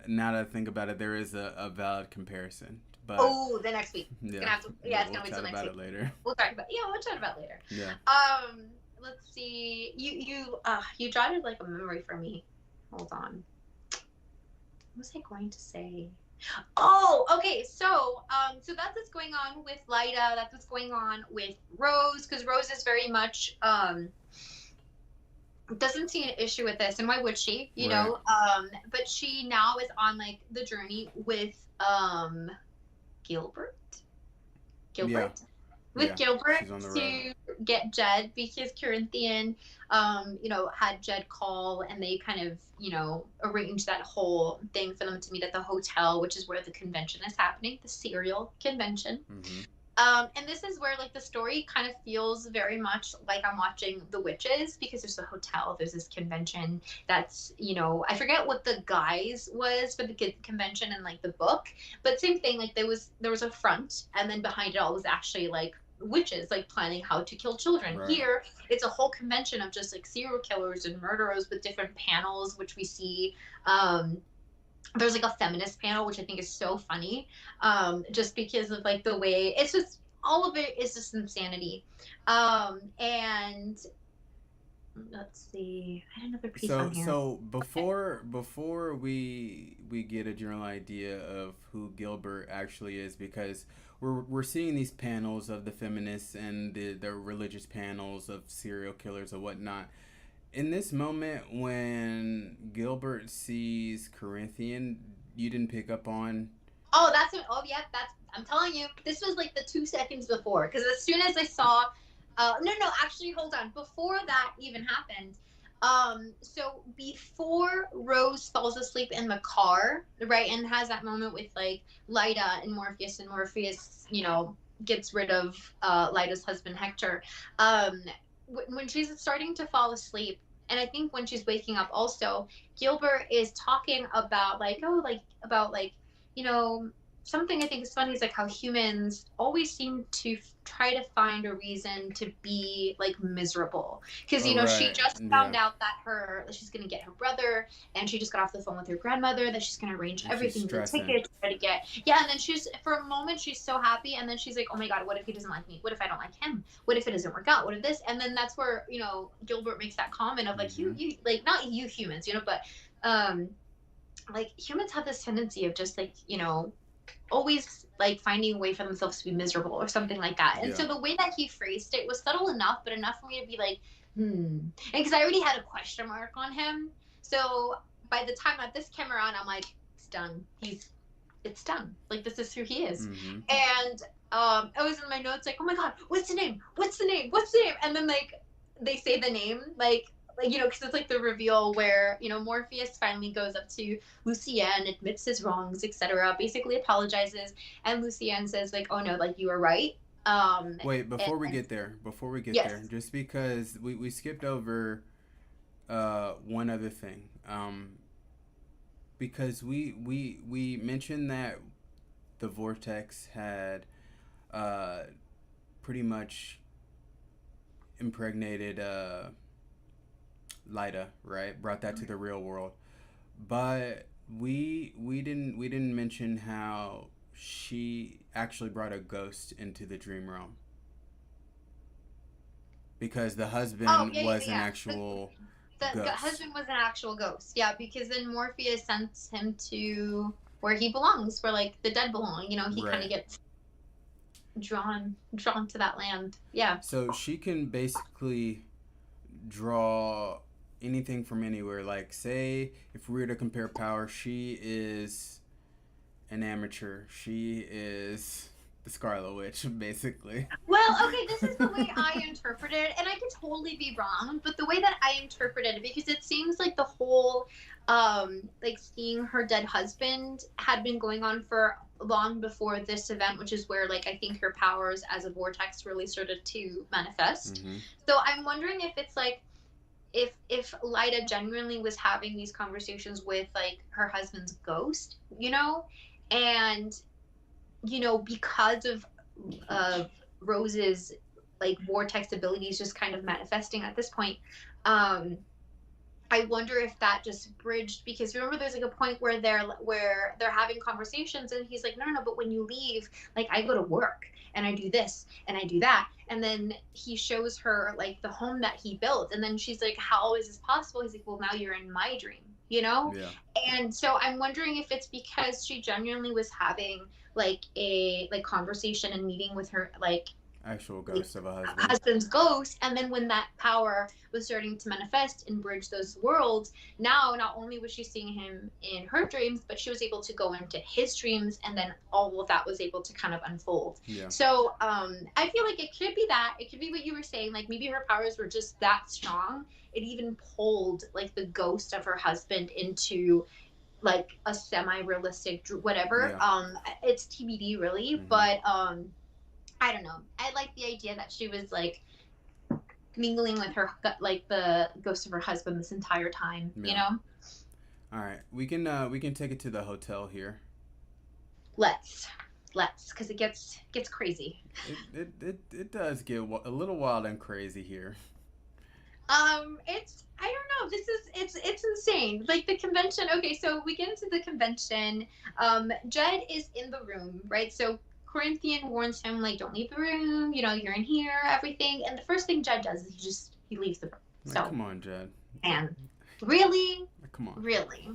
now that I think about it, there is a valid comparison. But Oh, the next week. It's yeah, gonna have to. Yeah, it's we'll gonna wait chat till next about week. it later. We'll talk about. Yeah, we'll chat about it later. Yeah. Let's see. You jotted like a memory for me. Hold on. What was I going to say? Oh, okay. So that's what's going on with Lyda. That's what's going on with Rose, because Rose is very much doesn't see an issue with this, and why would she? Right. But she now is on like the journey with Gilbert. Yeah. Gilbert. With Yeah. Gilbert She's on the road. to get Jed, because Corinthian, had Jed call, and they kind of, arranged that whole thing for them to meet at the hotel, which is where the convention is happening, the serial convention. Mm-hmm. And this is where like the story kind of feels very much like I'm watching The Witches, because there's the hotel, there's this convention that's, I forget what the guise was for the convention and like the book, but same thing, like there was a front, and then behind it all was actually like witches like planning how to kill children. Right. Here it's a whole convention of just like serial killers and murderers with different panels, which we see. There's like a feminist panel, which I think is so funny, just because of like the way it's just, all of it is just insanity. And let's see, I had another piece So on here. so before we get a general idea of who Gilbert actually is, because we're seeing these panels of the feminists and the religious panels of serial killers or whatnot. In this moment when Gilbert sees Corinthian, you didn't pick up on. Oh, that's it. Oh, yeah, I'm telling you, this was like the 2 seconds before, because as soon as I saw, no, actually, hold on. Before that even happened, so before Rose falls asleep in the car, right, and has that moment with like Lyda and Morpheus, gets rid of Lyda's husband Hector. When she's starting to fall asleep, and I think when she's waking up also, Gilbert is talking about like, oh, like about like, you know, something I think is funny is like how humans always seem to try to find a reason to be like miserable, because Oh, she right. just found Yeah. out that she's gonna get her brother, and she just got off the phone with her grandmother that she's gonna arrange And she's everything, the stressing. tickets, try to get, yeah, and then she's, for a moment she's so happy, and then she's like, oh my god, what if he doesn't like me, what if I don't like him, what if it doesn't work out, what if this, and then that's where Gilbert makes that comment of like, Mm-hmm. you like, not you humans, but like humans have this tendency of just like, always like finding a way for themselves to be miserable or something like that. And Yeah. so the way that he phrased it was subtle enough, but enough for me to be like, and because I already had a question mark on him. So by the time that this came around, I'm like, it's done. It's done. Like, this is who he is. Mm-hmm. And I was in my notes like, oh my god, what's the name? What's the name? What's the name? And then like they say the name, like you know, because it's like the reveal where, you know, Morpheus finally goes up to Lucien, admits his wrongs, etc., basically apologizes, and Lucien says like, oh no, like you were right. Wait, before we And get there, yes. just because we skipped over one other thing. Because we mentioned that the vortex had pretty much impregnated Lyda, right? Brought that to the real world. But we didn't mention how she actually brought a ghost into the dream realm, because the Oh husband yeah, yeah, was an yeah. actual The ghost. husband was an actual ghost. Yeah, because then Morpheus sends him to where he belongs, where like the dead belong. You know, he kind of Right. gets drawn to that land. Yeah. So she can basically draw anything from anywhere. Like, say, if we were to compare power, she is an amateur. She is the Scarlet Witch, basically. Well, okay, this is the way I interpret it, and I could totally be wrong, but the way that I interpreted it, because it seems like the whole, like seeing her dead husband had been going on for long before this event, which is where, like, I think her powers as a vortex really started to manifest. Mm-hmm. So I'm wondering if it's like, if Lyda genuinely was having these conversations with like her husband's ghost, you know, and you know, because of Rose's like vortex abilities just kind of manifesting at this point. I wonder if that just bridged, because remember there's like a point where they're having conversations and he's like, no, but when you leave, like I go to work and I do this and I do that, and then he shows her like the home that he built, and then she's like, how is this possible? He's like, well, now you're in my dream, you know. Yeah. And so I'm wondering if it's because she genuinely was having like a like conversation and meeting with her Actual like ghost of a husband. husband's ghost, and then when that power was starting to manifest and bridge those worlds, now not only was she seeing him in her dreams, but she was able to go into his dreams, and then all of that was able to kind of unfold. Yeah. So I feel like it could be that, it could be what you were saying, like maybe her powers were just that strong, it even pulled like the ghost of her husband into like a semi-realistic whatever. Yeah. It's TBD really, Mm-hmm. but I don't know. I like the idea that she was like mingling with her, like the ghost of her husband this entire time. Yeah. You know. All right. We can take it to the hotel here. Let's, because it gets crazy. It does get a little wild and crazy here. It's I don't know. This is it's insane. Like the convention. Okay, so we get into the convention. Jed is in the room, right? So Corinthian warns him like, don't leave the room. You know, you're in here, everything. And the first thing Jed does is he leaves the room. Like, So come on, Jed. and really, Like, come on. really,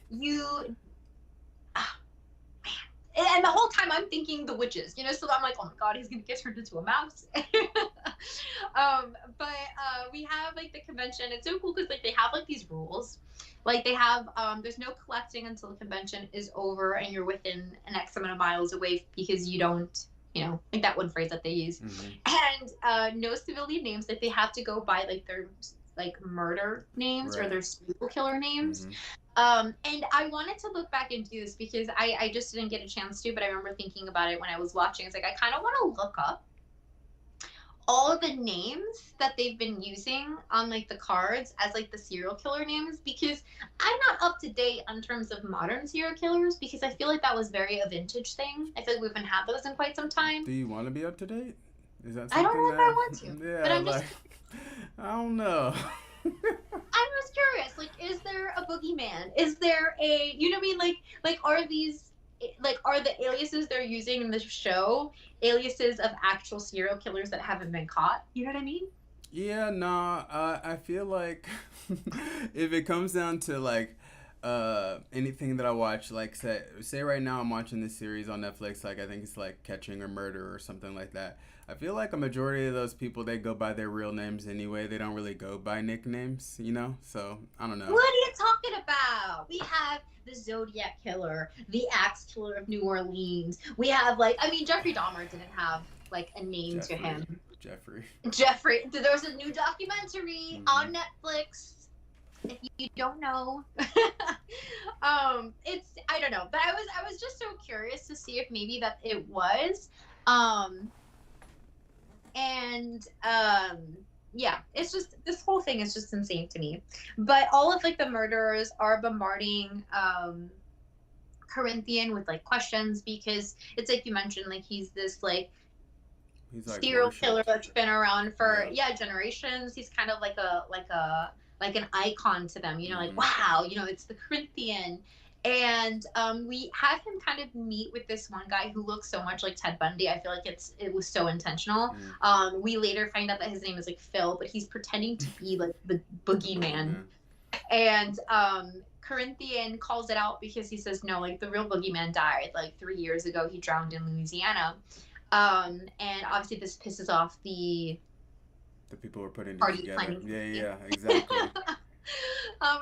you and the whole time I'm thinking the witches, you know, so I'm like, oh my god, he's gonna get turned into a mouse. But we have like the convention. It's so cool because like they have like these rules, like they have there's no collecting until the convention is over and you're within an X amount of miles away, because you don't, you know, like that one phrase that they use. Mm-hmm. And no civilian names, like they have to go by like their like murder names, Right. or their serial killer names. Mm-hmm. And I wanted to look back and do this because I just didn't get a chance to, but I remember thinking about it when I was watching. It's like, I kind of want to look up all of the names that they've been using on like the cards as like the serial killer names, because I'm not up to date in terms of modern serial killers, because I feel like that was very a vintage thing. I feel like we haven't had those in quite some time. Do you want to be up to date? Is that I don't something know if I want to, yeah, but I'm just like, I don't know. I'm just curious, like, is there a boogeyman? Is there a, you know what I mean? Like, are these, like, are the aliases they're using in the show aliases of actual serial killers that haven't been caught? You know what I mean? Yeah, nah. I feel like if it comes down to like anything that I watch, like say right now I'm watching this series on Netflix, like I think it's like Catching a Murder or something like that. I feel like a majority of those people, they go by their real names anyway. They don't really go by nicknames, you know. So I don't know. What are you talking about? We have the Zodiac Killer, the Axe Killer of New Orleans. We have like, I mean, Jeffrey Dahmer didn't have like a name to Jeffrey. him. Jeffrey. Jeffrey. There's a new documentary on Mhm. Netflix. If you don't know, it's I don't know, but I was just so curious to see if maybe that it was, um, and yeah, it's just this whole thing is just insane to me. But all of like the murderers are bombarding Corinthian with like questions because it's like you mentioned, like he's this like He's like serial killer worshipped. that's been around for Yeah. generations. He's kind of like an icon to them, you know, like Mhm. wow, you know, it's the Corinthian. And we had him kind of meet with this one guy who looks so much like Ted Bundy. I feel like it was so intentional. Mm. We later find out that his name is like Phil, but he's pretending to be like the boogeyman. Boogeyman. And Corinthian calls it out because he says no, like the real boogeyman died like 3 years ago. He drowned in Louisiana. And obviously this pisses off the People were putting it party together. planning Yeah, committee. yeah, exactly.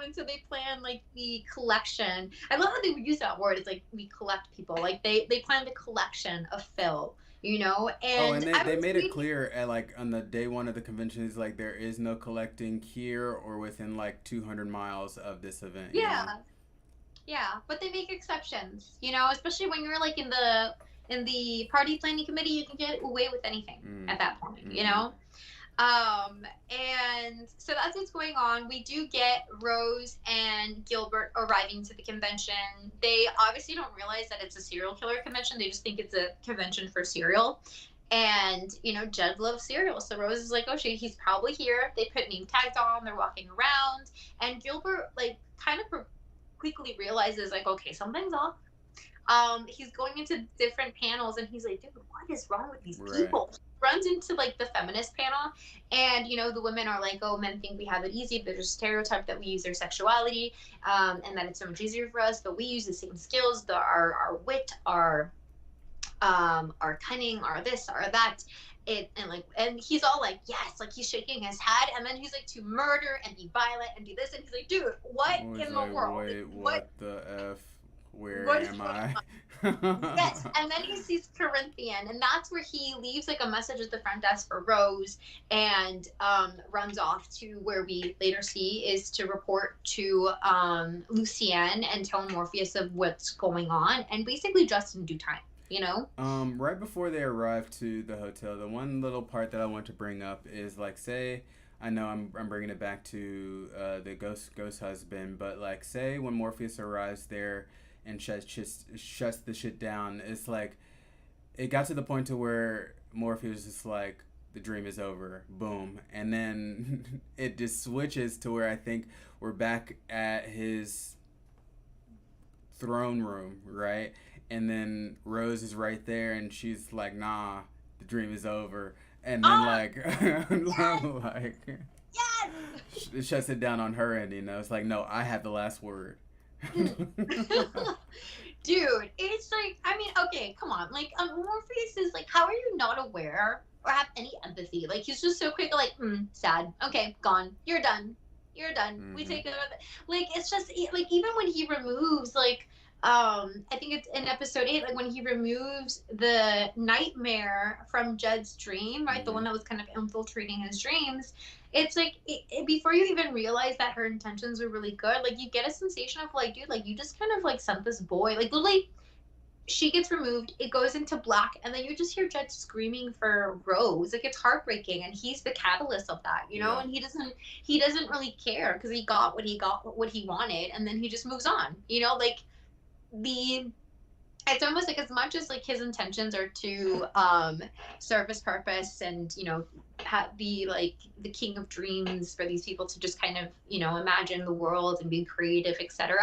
And so they plan like the collection. I love how they use that word. It's like we collect people. Like they planned a collection of Phil, you know. Oh, And and I they was made it reading, clear at like on the day one of the convention is like there is no collecting here or within like 200 miles of this event, you yeah, know? yeah, but they make exceptions, you know, especially when you're like in the party planning committee, you can get away with anything Mm. at that point, you Mm-hmm. know. And so that's what's going on. We do get Rose and Gilbert arriving to the convention. They obviously don't realize that it's a serial killer convention. They just think it's a convention for cereal. And, you know, Jed loves cereal. So Rose is like, oh, shit, he's probably here. They put name tags on. They're walking around. And Gilbert, like, kind of quickly realizes, like, okay, something's off. He's going into different panels and he's like, dude, what is wrong with these Right. people? Runs into like the feminist panel, and you know the women are like, oh, men think we have it easy. There's a stereotype that we use their sexuality, and that it's so much easier for us, but we use the same skills, our wit, our cunning, our this, our that. And he's all like, yes, like he's shaking his head, and then he's like, to murder and be violent and do this, and he's like, dude, what Always in the like, world? wait, What what the F? Where what is am going I? on? Yes, and then he sees Corinthian, and that's where he leaves like a message at the front desk for Rose, and runs off to where we later see is to report to Lucienne and tell Morpheus of what's going on, and basically just in due time, you know. Right before they arrive to the hotel, the one little part that I want to bring up is like, say, I know I'm bringing it back to the ghost husband, but like, say when Morpheus arrives there and shuts the shit down, it's like it got to the point to where Morpheus is like, the dream is over, boom, and then it just switches to where I think we're back at his throne room, right? And then Rose is right there, and she's like, "Nah, the dream is over." And then Ah, like, yes, like, yes. it shuts it down on her end. You know, it's like, no, I have the last word. Dude, it's like, I mean, okay, come on. Like, Morpheus is like, how are you not aware or have any empathy? Like, he's just so quick, like, sad. Okay, gone. You're done. You're done. We Mm-hmm. take it. Like, it's just, like, even when he removes, like, I think it's in episode 8, like, when he removes the nightmare from Jed's dream, right? The Mm-hmm. one that was kind of infiltrating his dreams, it's like before you even realize that her intentions were really good, like you get a sensation of like, dude, like you just kind of like sent this boy, like literally she gets removed, it goes into black, and then you just hear Jed screaming for Rose. Like it's heartbreaking, and he's the catalyst of that, you know. Yeah. And he doesn't really care because he got what he wanted, and then he just moves on, you know. Like the it's almost like as much as like his intentions are to serve his purpose and you know be like the king of dreams for these people to just kind of you know imagine the world and be creative, etc.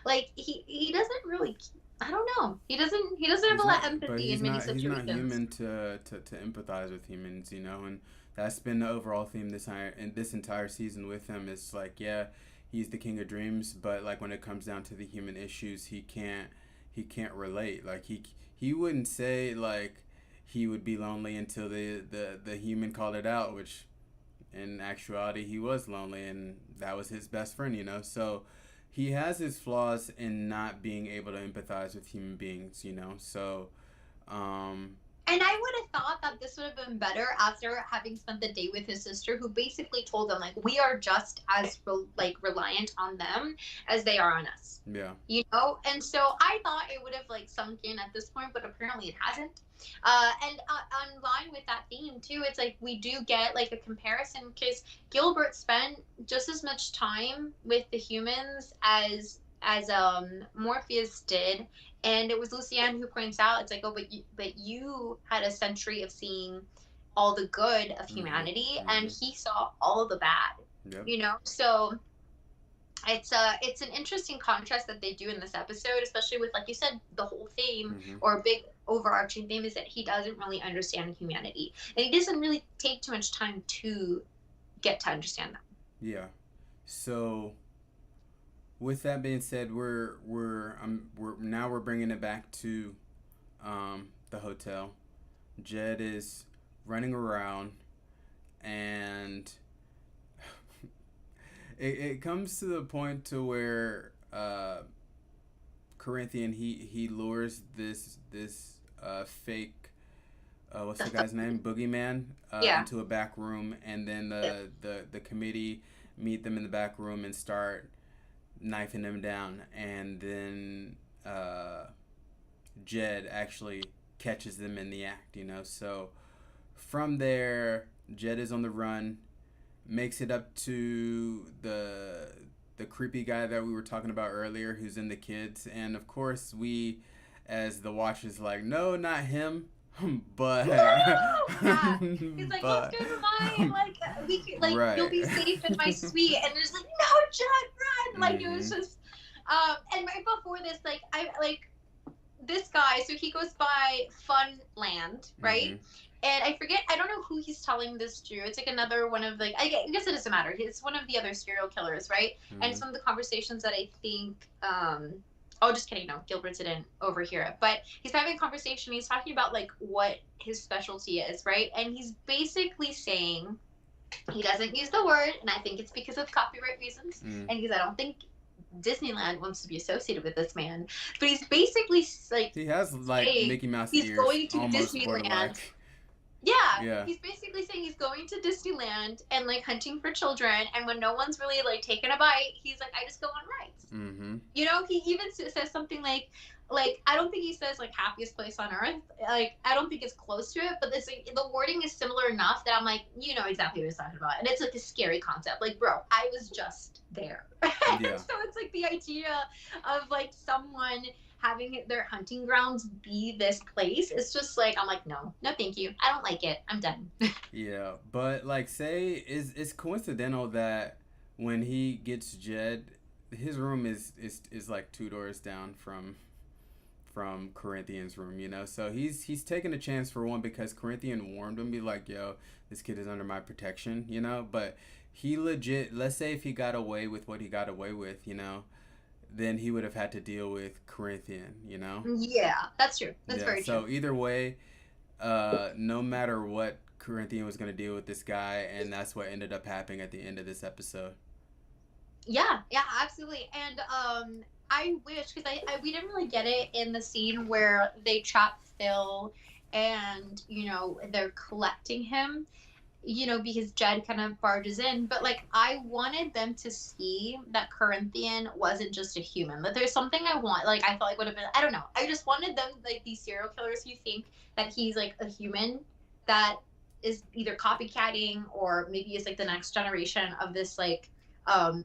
Like he doesn't really, I don't know, he doesn't have He's a lot not, of but empathy in many he's not situations. human to empathize with humans, you know, and that's been the overall theme this entire season with him. Is like, yeah, he's the king of dreams, but like when it comes down to the human issues, he can't relate. Like he wouldn't say like he would be lonely until the human called it out, which in actuality he was lonely, and that was his best friend, you know. So he has his flaws in not being able to empathize with human beings, you know. So um And I would have thought that this would have been better after having spent the day with his sister, who basically told them like we are just as like reliant on them as they are on us. yeah. You know, and so I thought it would have like sunk in at this point, but apparently it hasn't. And on line with that theme too, it's like we do get like a comparison because Gilbert spent just as much time with the humans as Morpheus did, and it was Lucienne who points out it's like, oh, but you had a century of seeing all the good of humanity, and he saw all the bad. Yep. You know, so it's an interesting contrast that they do in this episode, especially with, like you said, the whole theme or big overarching theme is that he doesn't really understand humanity, and he doesn't really take too much time to get to understand them. Yeah. So with that being said, we're bringing it back to the hotel. Jed is running around, and it comes to the point to where Corinthian he lures this fake what's the guy's name, Boogeyman, Yeah. into a back room, and then the committee meet them in the back room and start knifing him down, and then Jed actually catches them in the act, you know. So from there, Jed is on the run, makes it up to the creepy guy that we were talking about earlier, who's in the kids, and of course we, as the watchers, like, no, not him. But yeah. He's like, let's go to mine. Like we could, like right. You'll be safe in my suite. And there's like, no, Jed, run! Like it was just, and right before this, like this guy. So he goes by Funland, right? And I forget, I don't know who he's telling this to. It's like another one of I guess it doesn't matter. It's one of the other serial killers, right? And it's one of the conversations that I think. Oh, just kidding. No, Gilbert didn't overhear it. But he's having a conversation. He's talking about like what his specialty is, right? And he's basically saying he doesn't use the word, and I think it's because of copyright reasons. And because I don't think Disneyland wants to be associated with this man. But he's basically like he has like Mickey Mouse he's ears. going to Disneyland. Yeah, he's basically saying he's going to Disneyland and like hunting for children, and when no one's really like taking a bite, he's like, I just go on rides. You know, he even says something like I don't think he says like happiest place on earth. Like I don't think it's close to it, but this the wording is similar enough that I'm like, you know exactly what he's talking about, and it's like a scary concept. Like, bro, I was just there. Yeah. So it's like the idea of like someone having their hunting grounds be this place. It's just like, I'm like, no, thank you. I don't like it. I'm done. Yeah, but like, say it's coincidental that when he gets Jed, his room is like 2 doors down from Corinthian's room, you know. So he's taking a chance for one because Corinthian warned him, be like, yo, this kid is under my protection, you know. But he legit, let's say if he got away with what he got away with, you know, then he would have had to deal with Corinthian, you know? Yeah, that's true. That's very true. So either way, no matter what, Corinthian was going to deal with this guy, and that's what ended up happening at the end of this episode. Yeah, absolutely. And I wish, because we didn't really get it in the scene where they trap Phil and, you know, they're collecting him. You know, because Jed kind of barges in, but like I wanted them to see that Corinthian wasn't just a human. That there's something I want. Like I felt like would have been. I don't know. I just wanted them, like these serial killers who think that he's like a human that is either copycatting or maybe is like the next generation of this like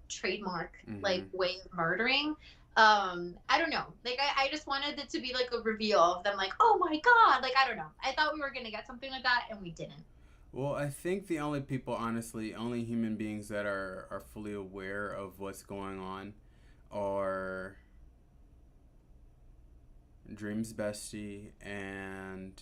trademark like way of murdering. I don't know. Like I just wanted it to be like a reveal of them. Like, oh my god. Like I don't know. I thought we were gonna get something like that, and we didn't. Well, I think the only people, honestly, only human beings that are fully aware of what's going on are Dream's bestie and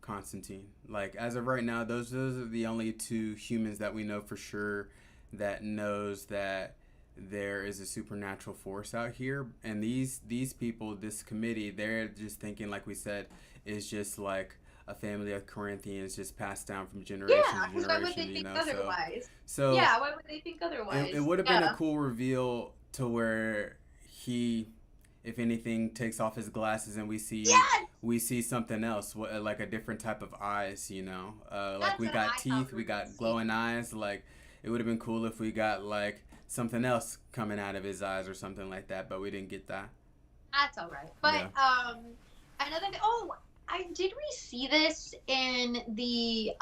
Constantine. Like, as of right now, those are the only 2 humans that we know for sure that knows that there is a supernatural force out here, and these people, this committee, they're just thinking, like we said, is just like a family of Corinthians just passed down from generation Yeah, to because why would generation, they you think know. otherwise? So Yeah, why would they think it otherwise? would have been a Yeah. cool reveal to where he, if anything, takes off his glasses and Yes! we see something else, like a different type of eyes, you know. Like That's we what got I thought teeth, we we were gonna got see. glowing eyes. Like it would have been cool if we got like something else coming out of his eyes or something like that, but we didn't get that. That's all right. But Yeah. another thing. Oh, I did we see this in the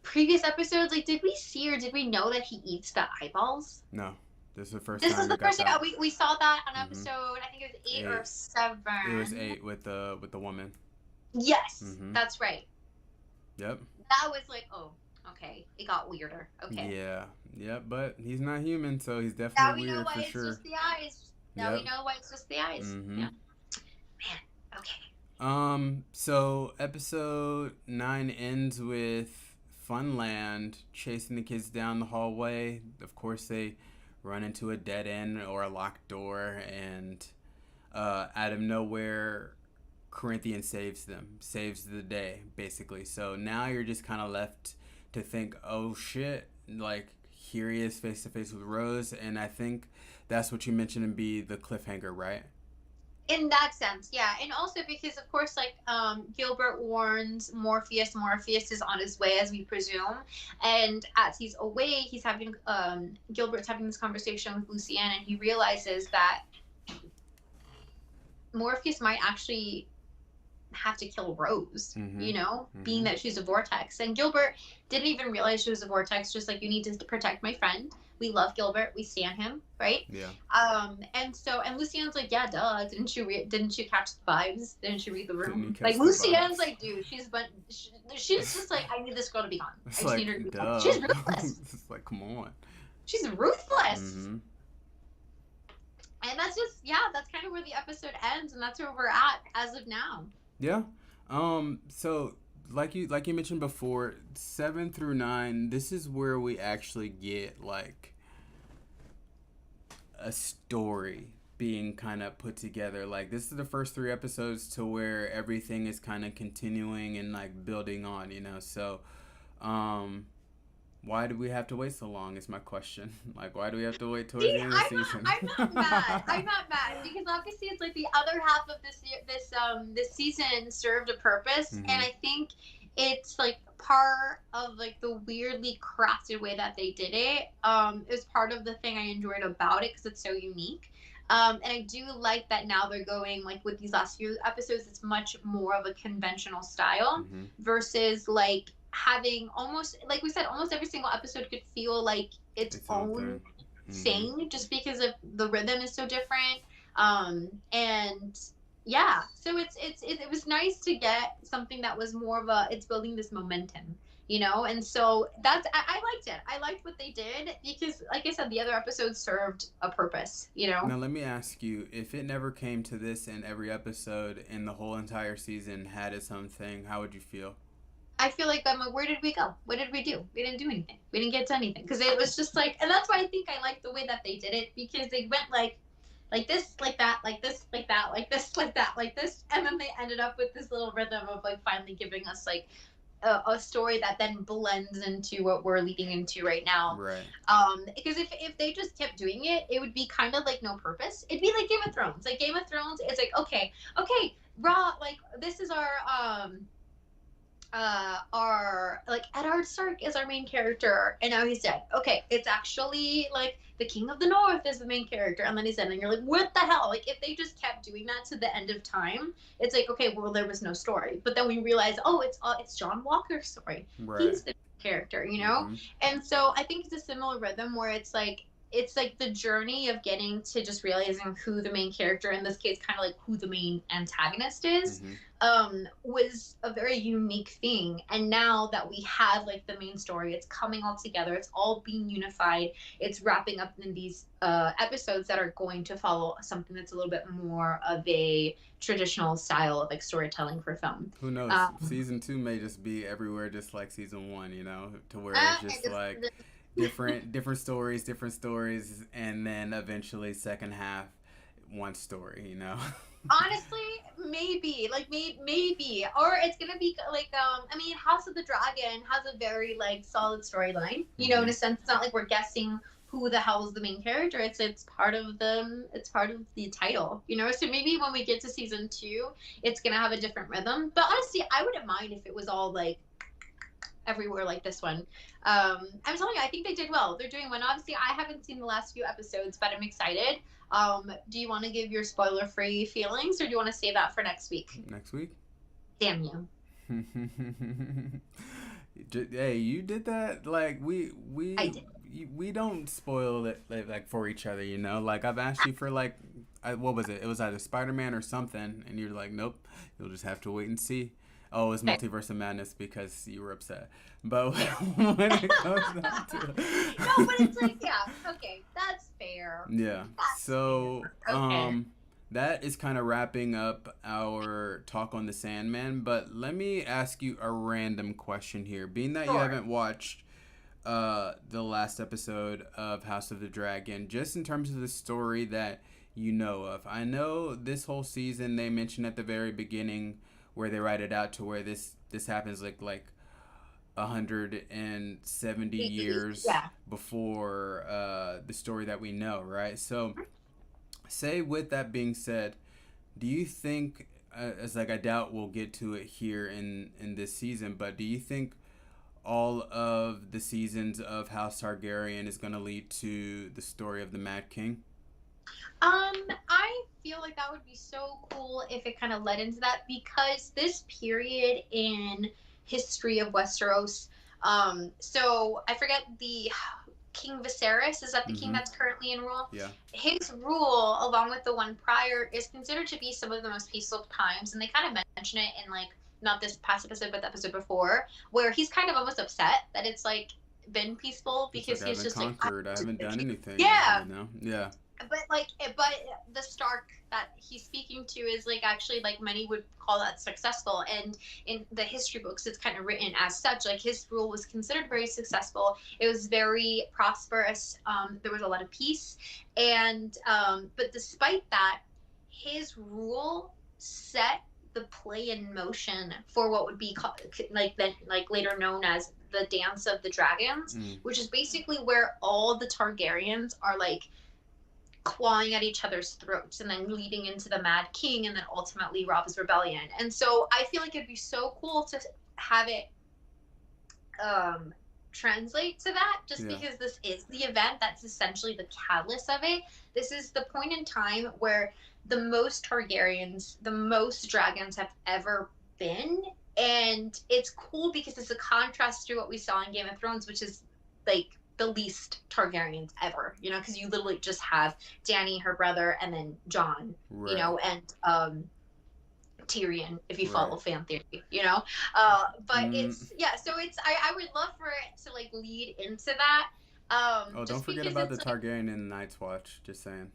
previous episodes? Like, did we see or did we know that he eats the eyeballs? No, this is the first This time is we the got first thing. Oh, that. we saw that on Mhm. episode. I think it was 8 or Eight. It was 7. 8 with the woman. Yes, Mhm. that's right. Yep. That was like, oh, okay. It got weirder. Okay. Yeah. Yep. But he's not human, so he's Now definitely we know weird why for it's sure. just the eyes. Now we Yep. know why it's just the eyes. Mhm. Yeah. Man. Okay. So episode 9 ends with Funland chasing the kids down the hallway. Of course, they run into a dead end or a locked door, and out of nowhere, Corinthian saves them, saves the day, basically. So now you're just kind of left to think, oh shit, like here he is face to face with Rose, and I think that's what you mentioned to be the cliffhanger, right? In that sense, yeah. And also because of course like Gilbert warns Morpheus is on his way, as we presume, and as he's away he's having Gilbert's having this conversation with Lucienne, and he realizes that Morpheus might actually have to kill Rose, Mm-hmm. being Mm-hmm. that she's a vortex. And Gilbert didn't even realize she was a vortex, just like, you need to protect my friend. We love Gilbert. We stand him, right? Yeah. And Lucienne's like, yeah, duh. Didn't you catch the vibes? Didn't you read the Didn't you room? catch Like, the Lucienne's vibes? like, dude, she's just like, I need this girl to be gone. I It's just need her like, to be gone. duh. She's ruthless. It's like, come on. She's ruthless. Mm-hmm. And that's just, yeah, that's kind of where the episode ends, and that's where we're at as of now. Yeah. So like you mentioned before, 7 through 9, this is where we actually get like a story being kind of put together. Like this is the first 3 episodes to where everything is kind of continuing and like building on, you know. So, why do we have to wait so long? Is my question. Like, why do we have to wait towards See, the end of the season? I'm not mad. I'm not mad because obviously it's like the other half of this season served a purpose, Mhm. and I think it's like part of like the weirdly crafted way that they did it. It was part of the thing I enjoyed about it because it's so unique. And I do like that now they're going like with these last few episodes. It's much more of a conventional style Mhm. versus like having almost like we said, almost every single episode could feel like its Its own own thing. thing just because of the rhythm is so different. And yeah, so it was nice to get something that was more of a, it's building this momentum, and so I liked it. I liked what they did because like I said, the other episodes served a purpose. Now let me ask you, if it never came to this and every episode and the whole entire season had its own thing, how would you feel? I feel like where did we go? What did we do? We didn't do anything. We didn't get to anything because it was just like, and that's why I think I like the way that they did it, because they went like this, like that, like this, like that, like this, like that, like this, and then they ended up with this little rhythm of like finally giving us like a story that then blends into what we're leading into right now. Right. Because if they just kept doing it, it would be kind of like no purpose. It'd be like Game of Thrones. Like Game of Thrones, it's like okay, raw. Like this is our like Eddard Stark is our main character, and now he's dead. Okay, it's actually like the King of the North is the main character, and then he's dead, and you're like, what the hell? Like if they just kept doing that to the end of time, it's like okay, well there was no story. But then we realize, oh, it's John Walker's story. Right. He's the character, Mhm. And so I think it's a similar rhythm where it's like the journey of getting to just realizing who the main character, in this case kind of like who the main antagonist is, Mhm. was a very unique thing. And now that we have like the main story, it's coming all together, it's all being unified, it's wrapping up in these episodes that are going to follow something that's a little bit more of a traditional style of like storytelling for film. Who knows? Season 2 may just be everywhere, just like season 1. You know, to where it's just like different stories, and then eventually second half, one story. Honestly, maybe like maybe, or it's gonna be like I mean, House of the Dragon has a very like solid storyline. In a sense, it's not like we're guessing who the hell is the main character. It's part of the title. So maybe when we get to season 2, it's gonna have a different rhythm. But honestly, I wouldn't mind if it was all like everywhere like this one. I'm telling you, I think they did well. They're doing well. Obviously, I haven't seen the last few episodes, but I'm excited. Do you want to give your spoiler-free feelings, or do you want to save that for next week? Next week. Damn you. Hey, you did that. Like I did. we don't spoil it like for each other. Like I've asked you for like, what was it? It was either Spider-Man or something, and you're like, nope. You'll just have to wait and see. Oh, it was Multiverse of Madness because you were upset. But when it comes down to No, but it's like, yeah, okay, that's fair. Yeah. That's So, fair. Okay. that is kind of wrapping up our talk on the Sandman. But let me ask you a random question here. Being that you Sure. haven't watched the last episode of House of the Dragon, just in terms of the story that you know of. I know this whole season they mentioned at the very beginning where they write it out to where this happens like 170 years Yeah. before the story that we know, right? So, say with that being said, do you think, as like I doubt we'll get to it here in this season, but do you think all of the seasons of House Targaryen is going to lead to the story of the Mad King? I feel like that would be so cool if it kind of led into that, because this period in history of Westeros, so I forget the King Viserys, is that the king Mm-hmm. that's currently in rule? Yeah. His rule, along with the one prior, is considered to be some of the most peaceful times, and they kind of mention it in like not this past episode, but the episode before, where he's kind of almost upset that it's like been peaceful It's because like I he's haven't just like, conquered. I haven't done anything. yeah. Yeah. But the Stark that he's speaking to is like actually like many would call that successful, and in the history books it's kind of written as such. Like his rule was considered very successful. It was very prosperous. There was a lot of peace, and but despite that, his rule set the play in motion for what would be called, like then like later known as the Dance of the Dragons, which is basically where all the Targaryens are like clawing at each other's throats and then leading into the Mad King and then ultimately Robb's rebellion. And so I feel like it'd be so cool to have it translate to that, just because this is the event that's essentially the catalyst of it. This is the point in time where the most Targaryens, the most dragons have ever been. And it's cool because it's a contrast to what we saw in Game of Thrones, which is like the least Targaryens ever, because you literally just have Dany, her brother, and then Jon, Right. And Tyrion, if you follow fan theory, but it's, yeah, so it's, I would love for it to like lead into that. Oh, don't forget about the Targaryen in Night's Watch, just saying.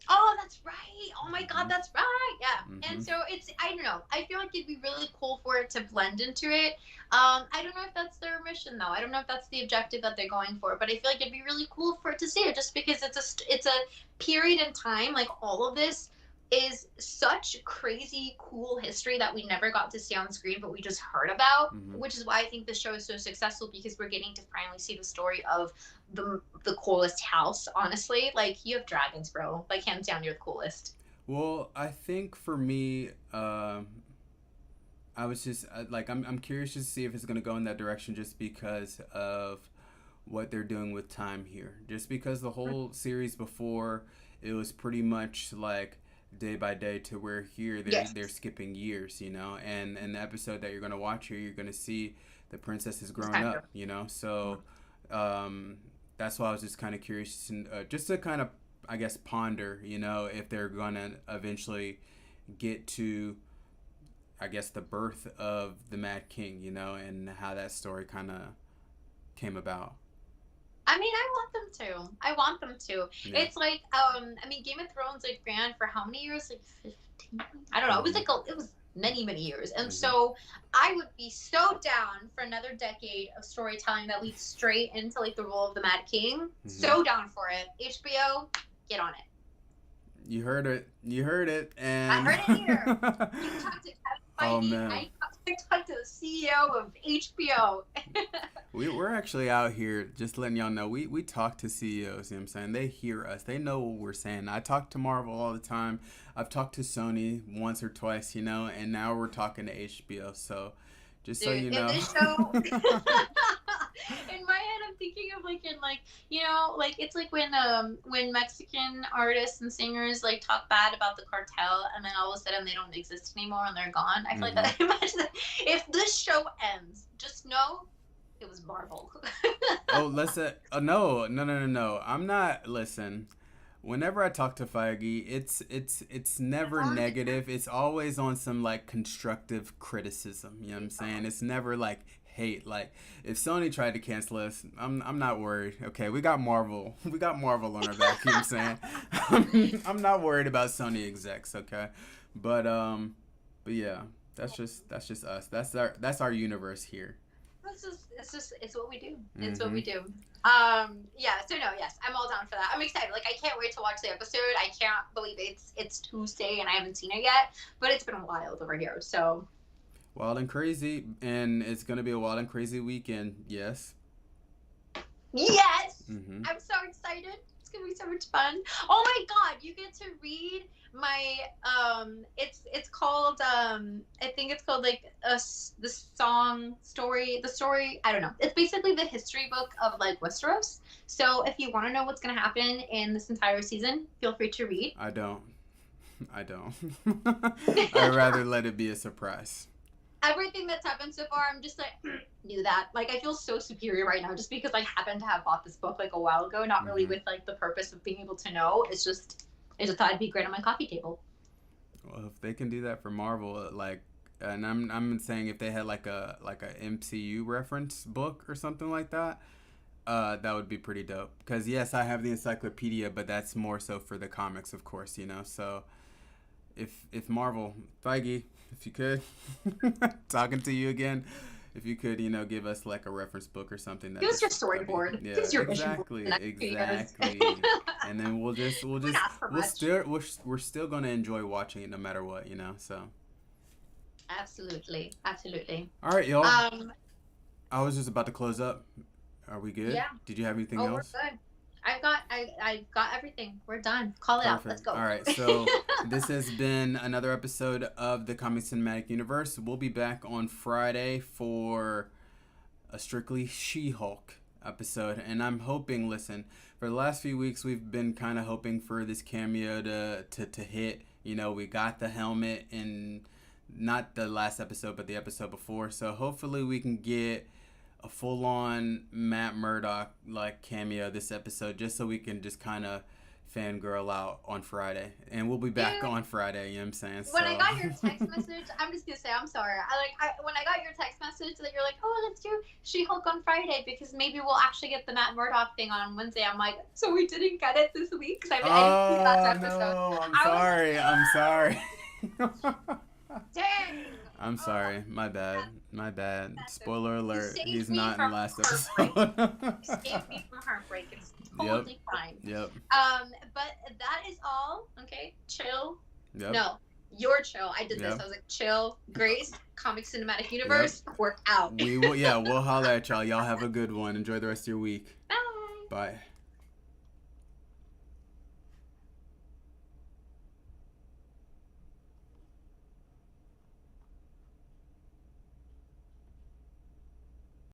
Oh, that's right. Oh my God, that's right. Yeah. And so it's, I don't know. I feel like it'd be really cool for it to blend into it. I don't know if that's their mission though. I don't know if that's the objective that they're going for, but I feel like it'd be really cool for it to see it, just because it's a period in time. Like all of this is such crazy cool history that we never got to see on screen, but we just heard about, which is why I think the show is so successful, because we're getting to finally see the story of the coolest house. Honestly, like, you have dragons, bro. Like, hands down, you're the coolest. Well, I think for me, I was just like, I'm curious to see if it's gonna go in that direction, just because of what they're doing with time here. Just because the whole series before, it was pretty much like day by day, to where here they're skipping years, and the episode that you're going to watch here, you're going to see the princess is growing up, so that's why I was just kind of curious, just to kind of, I guess, ponder, if they're going to eventually get to, I guess, the birth of the Mad King, and how that story kind of came about. I mean, I want them to. Yeah. It's like, I mean, Game of Thrones like ran for how many years? Like 15? I don't know. It was many, many years. And Mhm. so I would be so down for another decade of storytelling that leads straight into like the role of the Mad King. So down for it. HBO, get on it. You heard it. You heard it. I And heard it here. You talk to Kevin oh Feige. man, I talk to the CEO of HBO. we're actually out here just letting y'all know we talk to CEOs. You know what I'm saying? They hear us. They know what we're saying. I talk to Marvel all the time. I've talked to Sony once or twice, and now we're talking to HBO. So just so Dude, you if know. this show in my head I'm thinking of like in like like it's like when Mexican artists and singers like talk bad about the cartel and then all of a sudden they don't exist anymore and they're gone. I feel like that. Imagine that. If this show ends, just know it was Marvel. Oh, listen. No. I'm not. Listen. Whenever I talk to Feige, it's never negative. It's always on some like constructive criticism. You know what I'm saying? It's never like hate. Like if Sony tried to cancel us, I'm not worried. Okay, we got Marvel. We got Marvel on our back. You know what I'm saying? I'm not worried about Sony execs. Okay, but yeah, that's just us. That's our universe here. It's what we do. It's what we do. Yeah, so no, yes, I'm all down for that. I'm excited. Like I can't wait to watch the episode. I can't believe it's Tuesday and I haven't seen it yet, but it's been wild over here. So wild and crazy, and it's gonna be a wild and crazy weekend. Yes. yes, Mm-hmm. I'm so excited. It's gonna be so much fun. Oh my god, you get to read my it's called I think it's called like the story, I don't know, it's basically the history book of like Westeros. So if you want to know what's going to happen in this entire season, feel free to read. I don't I'd rather let it be a surprise. Everything that's happened so far, I'm just like knew that. Like I feel so superior right now just because I happen to have bought this book like a while ago, not really with like the purpose of being able to know. I just thought it'd be great on my coffee table. Well, if they can do that for Marvel, like, and I'm saying if they had like a MCU reference book or something like that, that would be pretty dope. Because yes, I have the encyclopedia, but that's more so for the comics, of course. So if Marvel, Feige, if you could, talking to you again. If you could, give us like a reference book or something. Give us your storyboard. Yeah, Give us your exactly. And then we're still gonna enjoy watching it no matter what, So. Absolutely. All right, y'all. I was just about to close up. Are we good? Yeah. Did you have anything else? We're good. I've got everything. We're done. Call it out. Let's go. All right. So this has been another episode of the Comic Cinematic Universe. We'll be back on Friday for a strictly She-Hulk episode, and I'm hoping. Listen, for the last few weeks, we've been kind of hoping for this cameo to hit. We got the helmet in not the last episode, but the episode before. So hopefully we can get a full-on Matt Murdock like cameo this episode, just so we can just kind of fangirl out on Friday, and we'll be back on Friday. You know what I'm saying? When I got your text message, I'm just gonna say I'm sorry. When I got your text message that you're like, oh, let's do She-Hulk on Friday because maybe we'll actually get the Matt Murdock thing on Wednesday. I'm like, so we didn't get it this week because I didn't see that episode. No, I'm sorry. Dang. I'm sorry. My bad. Spoiler alert. He's not in the last episode. Saved me from heartbreak. It's totally fine. Yep. But that is all. Okay. Chill. Yep. No. You're chill. I did this. I was like, chill. Grace. Comic Cinematic Universe. We're out. We'll holler at y'all. Y'all have a good one. Enjoy the rest of your week. Bye. Bye.